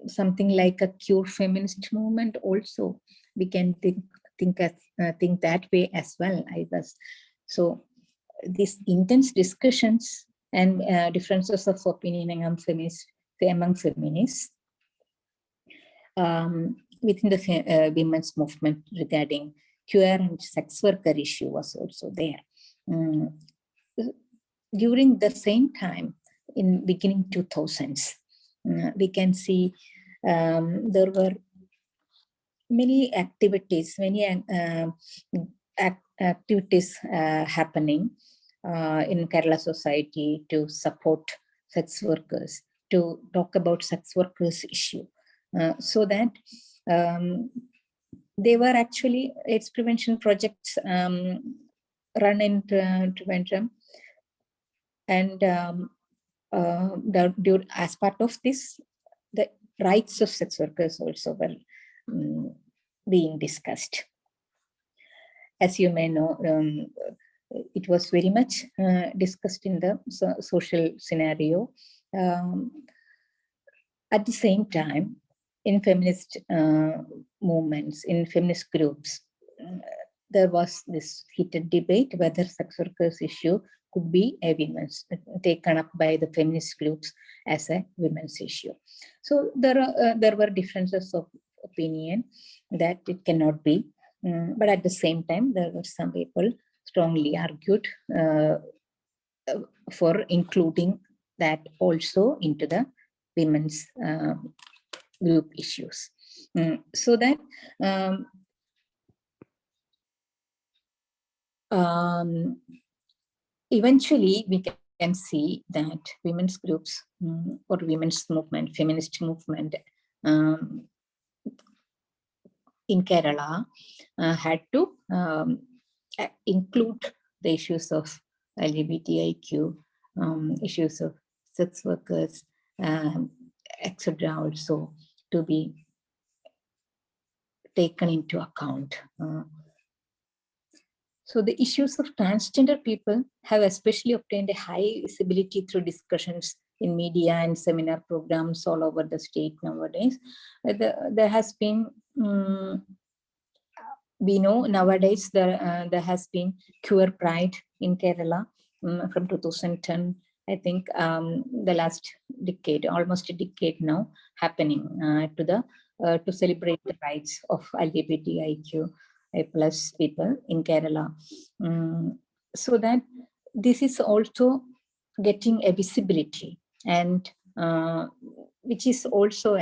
something like a pure feminist movement also, we can think that way as well, I guess. So these intense discussions and differences of opinion among feminists within the women's movement regarding queer and sex worker issue was also there. During the same time, in beginning 2000s, we can see there were many activities, activities happening in Kerala society to support sex workers, to talk about sex workers issue, so that they were actually AIDS prevention projects run in Trivandrum. And as part of this, the rights of sex workers also were being discussed. As you may know, it was very much discussed in the social scenario. At the same time, in feminist movements, in feminist groups, there was this heated debate whether sex workers issue could be a women's, taken up by the feminist groups as a women's issue. So there were differences of opinion that it cannot be, but at the same time, there were some people strongly argued for including that also into the women's group issues, so that eventually we can see that women's groups or women's movement, feminist movement in Kerala had to include the issues of LGBTIQ, issues of sex workers, etc. also to be taken into account. So the issues of transgender people have especially obtained a high visibility through discussions in media and seminar programs all over the state nowadays. There has been, we know nowadays there has been Queer Pride in Kerala from 2010. I think the last decade, almost a decade now, happening to celebrate the rights of LGBTIQ plus people in Kerala. So that this is also getting a visibility, and which is also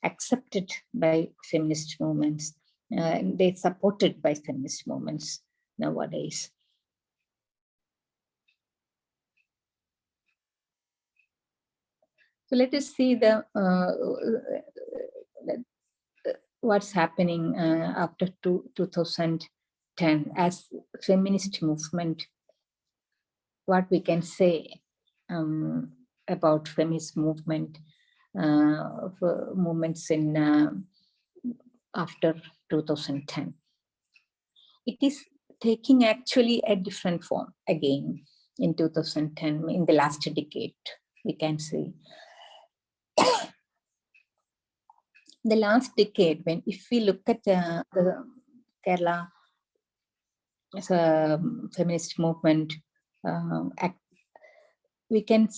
accepted by feminist movements. They're supported by feminist movements nowadays. So let us see what's happening after 2010 as feminist movement. What we can say about feminist movement, movements in after 2010. It is taking actually a different form again in 2010, in the last decade, we can see. The last decade, if we look at the Kerala as a feminist movement, we can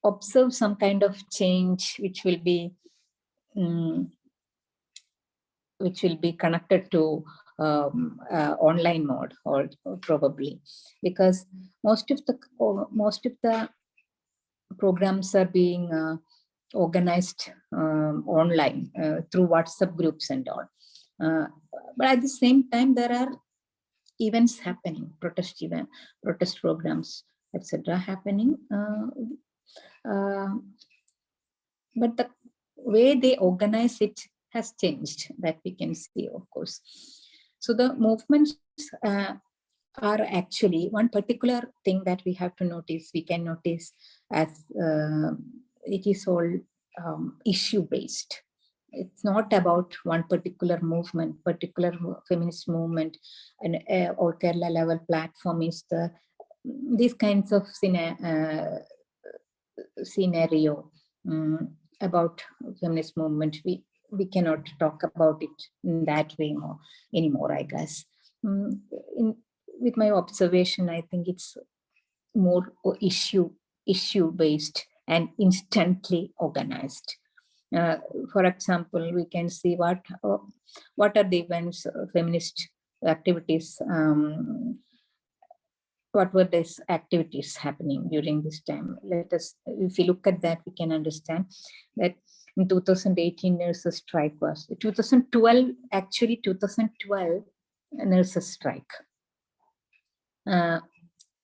observe some kind of change which will be connected to online mode, or probably because most of the programs are being organized online through WhatsApp groups and all. But at the same time, there are events happening, protest programs, etc. happening. But the way they organize it has changed, that we can see, of course. So the movements are actually one particular thing that we have to notice, we can notice as it is all issue-based. It's not about one particular movement, particular feminist movement, and or Kerala level platform is these kinds of scenario about feminist movement. We cannot talk about it in that way anymore, I guess. With my observation, I think it's more issue-based and instantly organized. For example, we can see what are the events, feminist activities, what were these activities happening during this time. Let us, if we look at that, we can understand that in 2018, nurses' strike was 2012. Actually, 2012 nurses' strike,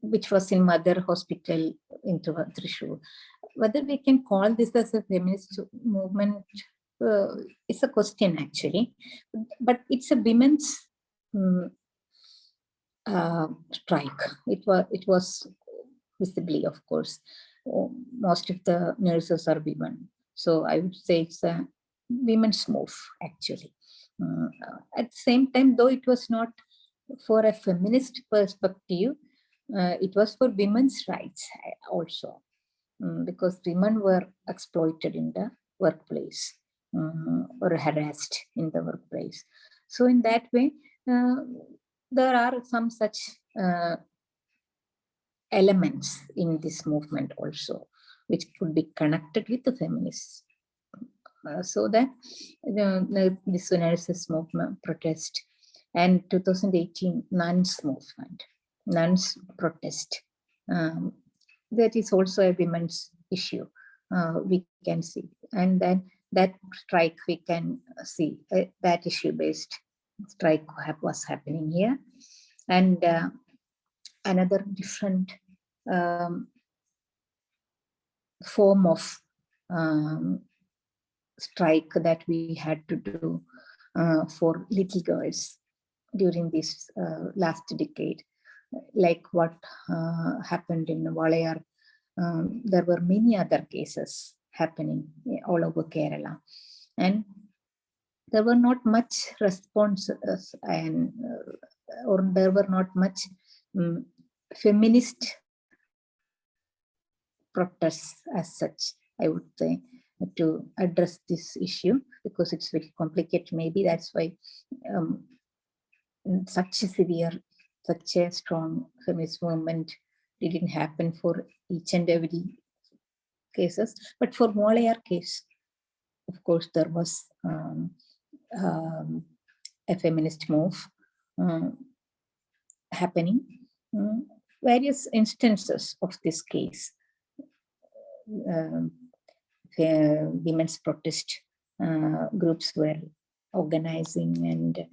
which was in Mother Hospital in Thrissur. Whether we can call this as a feminist movement is a question actually, but it's a women's strike. It was visibly, of course. Most of the nurses are women, so I would say it's a women's move actually. At the same time, though it was not for a feminist perspective, it was for women's rights also, because women were exploited in the workplace, or harassed in the workplace. So in that way, there are some such elements in this movement also, which could be connected with the feminists. So that this nurses movement protest and 2018 nuns movement, nuns protest, that is also a women's issue, we can see. And then that strike, we can see that issue-based strike was happening here. And another different form of strike that we had to do for little girls during this last decade, like what happened in Walayar. There were many other cases happening all over Kerala, and there were not much responses, and or there were not much feminist protests as such, I would say, to address this issue, because it's very complicated. Maybe that's why such a strong feminist movement didn't happen for each and every cases. But for Walayar case, of course, there was a feminist move happening. Various instances of this case, women's protest groups were organizing and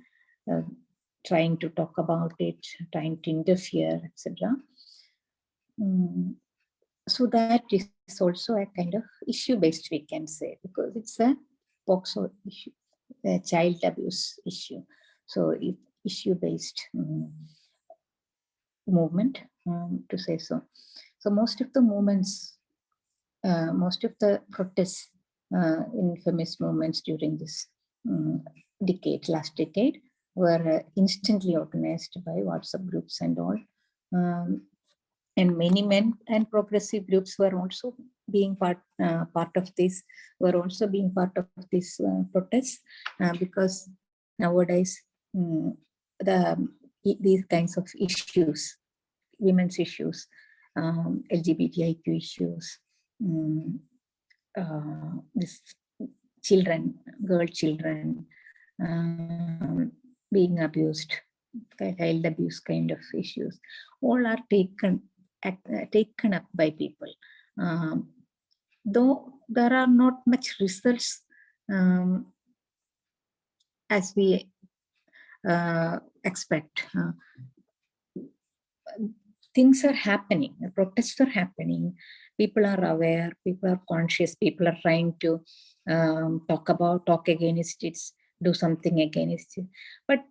trying to talk about it, trying to interfere, etc. So that is also a kind of issue-based, we can say, because it's a POXO issue, a child abuse issue. So it's issue-based movement, to say so. So most of the movements, most of the protests in feminist movements during this decade, last decade, were instantly organized by WhatsApp groups and all. And many men and progressive groups were also being part of this, were also being part of this protest, because nowadays these kinds of issues, women's issues, LGBTIQ issues, this children, girl children being abused, child abuse kind of issues, all are taken up by people. Though there are not much results as we expect. Things are happening, protests are happening, people are aware, people are conscious, people are trying to talk against it, do something against it. But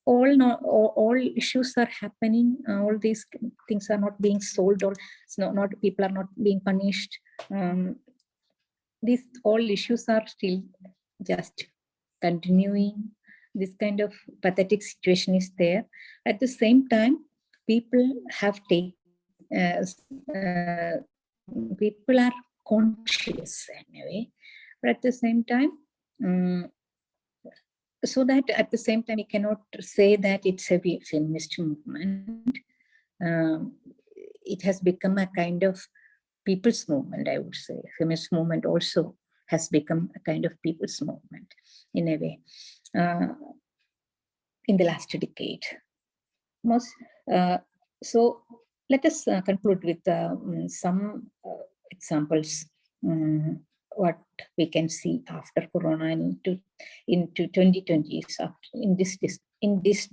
all issues are happening, all these things are not being solved, or not people are not being punished. These all issues are still just continuing. This kind of pathetic situation is there. At the same time, people have people are conscious anyway, but at the same time, so that at the same time, we cannot say that it's a feminist movement. It has become a kind of people's movement, I would say. Feminist movement also has become a kind of people's movement in a way in the last decade. So let us conclude with some examples, what we can see after Corona and into 2020, in this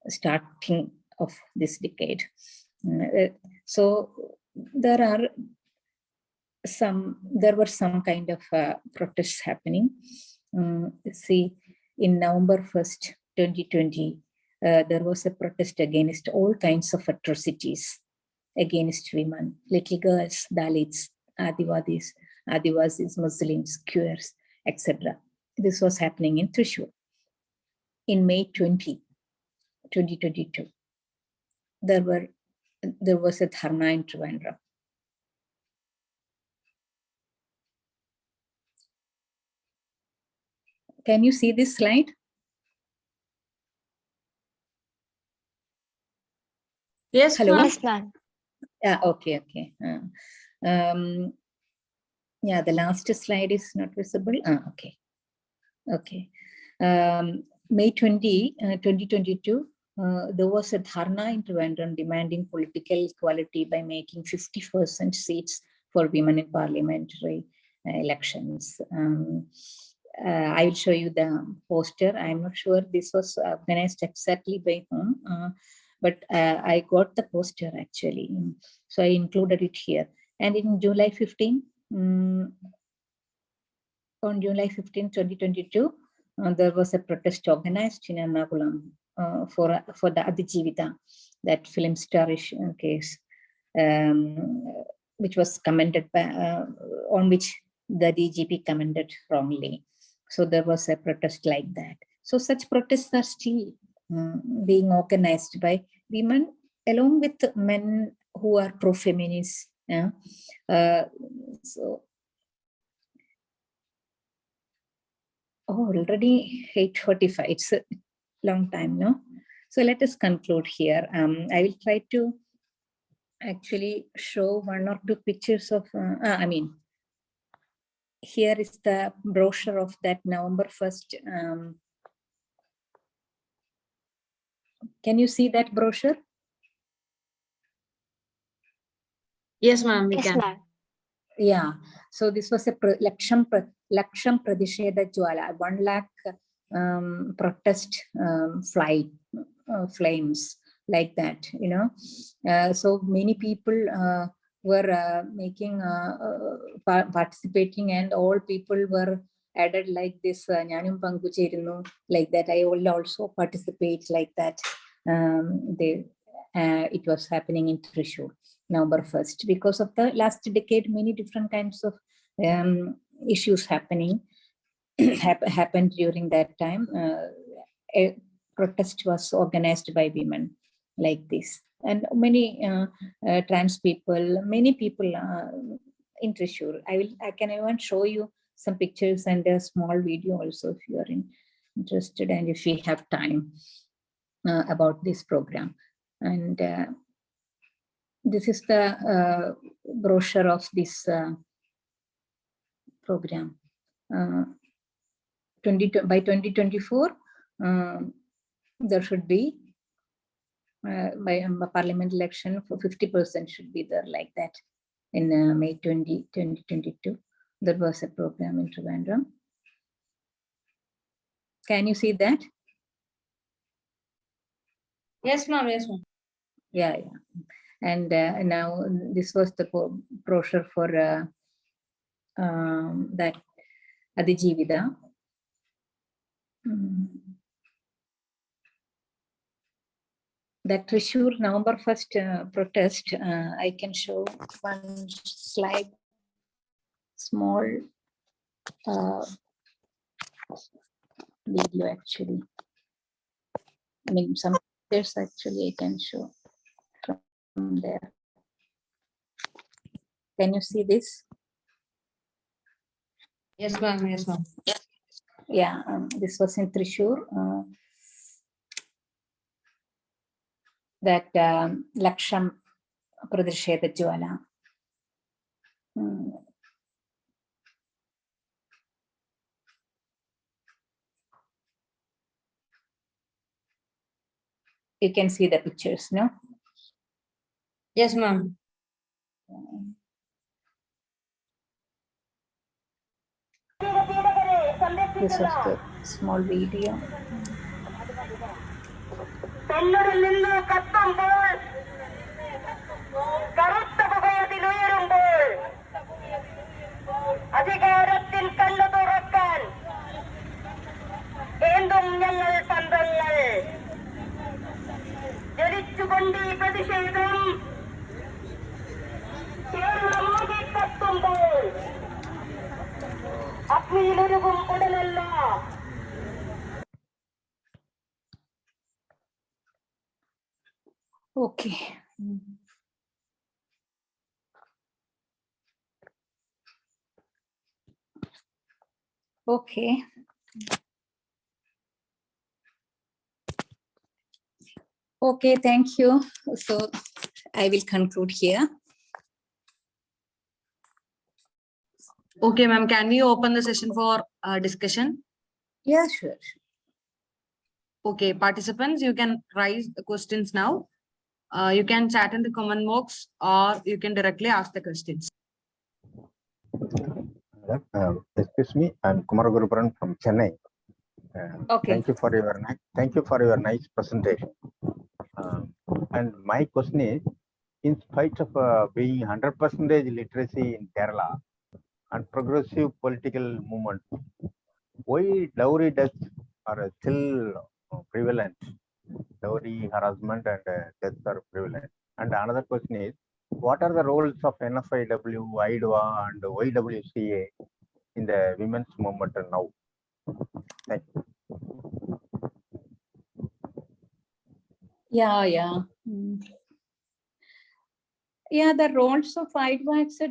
starting of this decade. So there were some kind of protests happening. See, in November 1st, 2020, there was a protest against all kinds of atrocities against women, little girls, Dalits, Adivasis, Muslims, queers, etc. This was happening in Thrissur. In May 2022, there was a dharna in Trivandrum. Can you see this slide? Yes, hello. Yes, ma'am. Yeah, okay. Yeah, the last slide is not visible. Okay. May 2022, there was a dharna in Trivandrum demanding political equality by making 50% seats for women in parliamentary elections. I will show you the poster. I'm not sure this was organized exactly by whom, but I got the poster actually. So I included it here. And in July 15, on July 15, 2022, there was a protest organized in Ernakulam for the Adijivita, that film star case, which was commented by, on which the DGP commented wrongly. So there was a protest like that. So such protests are still being organized by women along with men who are pro-feminist. So, already 8:45. It's a long time, no? So let us conclude here. I will try to actually show one or two pictures of, here is the brochure of that November 1st. Can you see that brochure? Yes, ma'am. Yes, ma'am. Yeah. So this was a Laksham Pradesheda Jwala, 1 lakh protest flames, like that, you know. So many people were participating, and all people were added like this. Nyanum Pangu Cherunu, like that. I will also participate like that. It was happening in Thrissur, November 1st. Because of the last decade, many different kinds of issues happened during that time. A protest was organized by women like this, and many trans people, many people in Thrissur. I can even show you some pictures and a small video also if you are interested and if we have time about this program. And this is the brochure of this program. By 2024, there should be by a parliament election for 50% should be there, like that. In May 2022, there was a program in Trivandrum. Can you see that? Yes, ma'am. Yes, ma'am. Yeah. And now this was the brochure for that Adijivita. That Thrissur November 1st protest, I can show one slide, small video actually. I mean, some pictures actually I can show from there. Can you see this? Yes, ma'am. Yes, ma'am. Yeah, this was in Thrissur. That Laksham Pradesheda Jwala. You can see the pictures, no? Yes, ma'am. This was the small video. அதிகாரத்தின் கண்ணு துறக்கான் ஏந்தும் எங்கள் பந்தங்கள் ఇచ్చుకోండి ప్రతిషేధం కేరళమోగి కత్తుందో అగ్నియిలెరుగుం ఉడలెల్ల Okay. Okay. Okay, thank you. So I will conclude here. Okay, ma'am. Can we open the session for discussion? Yeah, sure. Okay, participants, you can raise the questions now. You can chat in the comment box or you can directly ask the questions. Excuse me, I'm Kumar Gurupuran from Chennai. Okay. Thank you for your nice presentation. And my question is, in spite of being 100% literacy in Kerala and progressive political movement, why dowry deaths are still prevalent? Dowry harassment and deaths are prevalent. And another question is, what are the roles of NFIW, IDWA, and YWCA in the women's movement now? Thank you. Yeah. Yeah, the roles of IDWA, etc.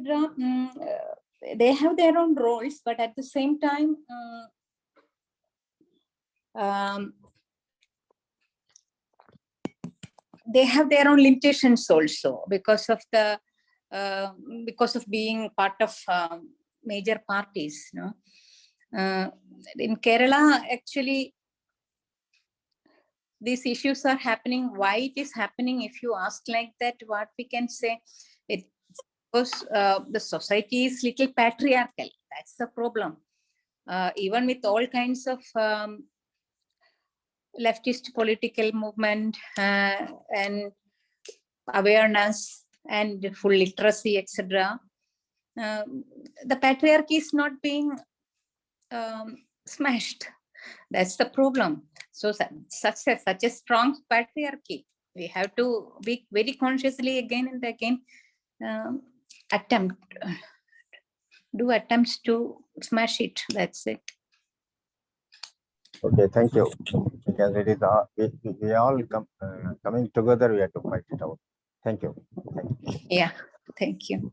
They have their own roles, but at the same time, they have their own limitations also because of being part of major parties. In Kerala, actually, these issues are happening. Why it is happening? If you ask like that, what we can say, it because the society is little patriarchal. That's the problem. Even with all kinds of leftist political movement and awareness and full literacy, etc. The patriarchy is not being smashed. That's the problem. So such a strong patriarchy, we have to be very consciously again and again do attempts to smash it. That's it. Okay, thank you. Because it is we all coming together, we have to fight it out. Thank you. Yeah, thank you.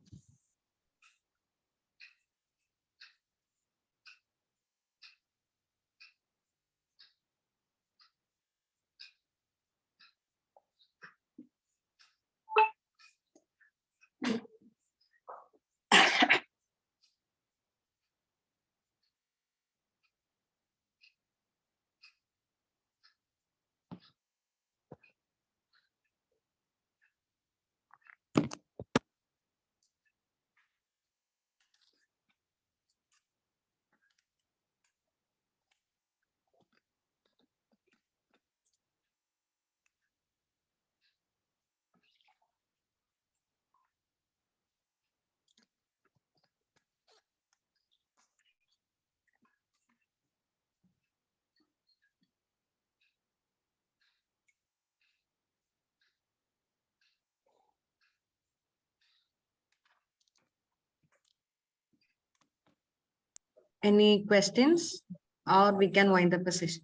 Any questions, or we can wind up the session?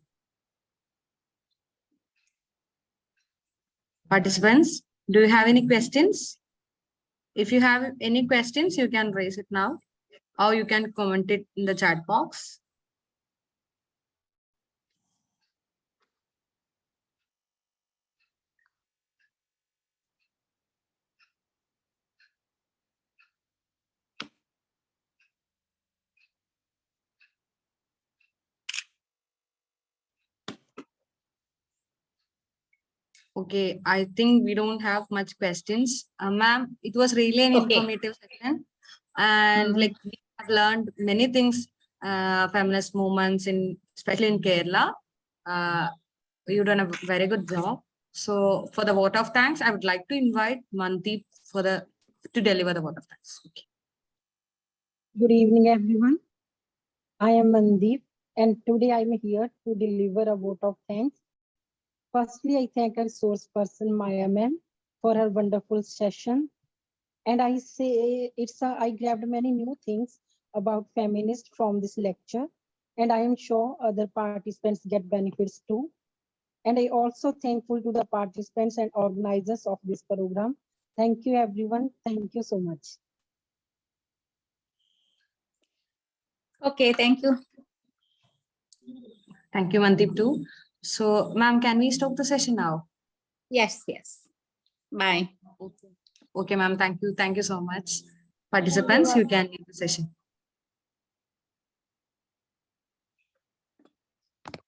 Participants, do you have any questions? If you have any questions, you can raise it now, or you can comment it in the chat box. Okay, I think we don't have much questions. Ma'am, it was really an informative session. And like we have learned many things, feminist movements especially in Kerala. You've done a very good job. So for the vote of thanks, I would like to invite Mandeep to deliver the vote of thanks. Okay. Good evening, everyone. I am Mandeep, and today I am here to deliver a vote of thanks Firstly, I thank our resource person, Maya ma'am, for her wonderful session. And I say I grabbed many new things about feminist from this lecture. And I am sure other participants get benefits too. And I also thankful to the participants and organizers of this program. Thank you, everyone. Thank you so much. Okay, thank you. Thank you, Mandeep too. So, ma'am, can we stop the session now? Yes, yes. Bye. Okay, ma'am. Thank you. Thank you so much. Participants, you can leave the session.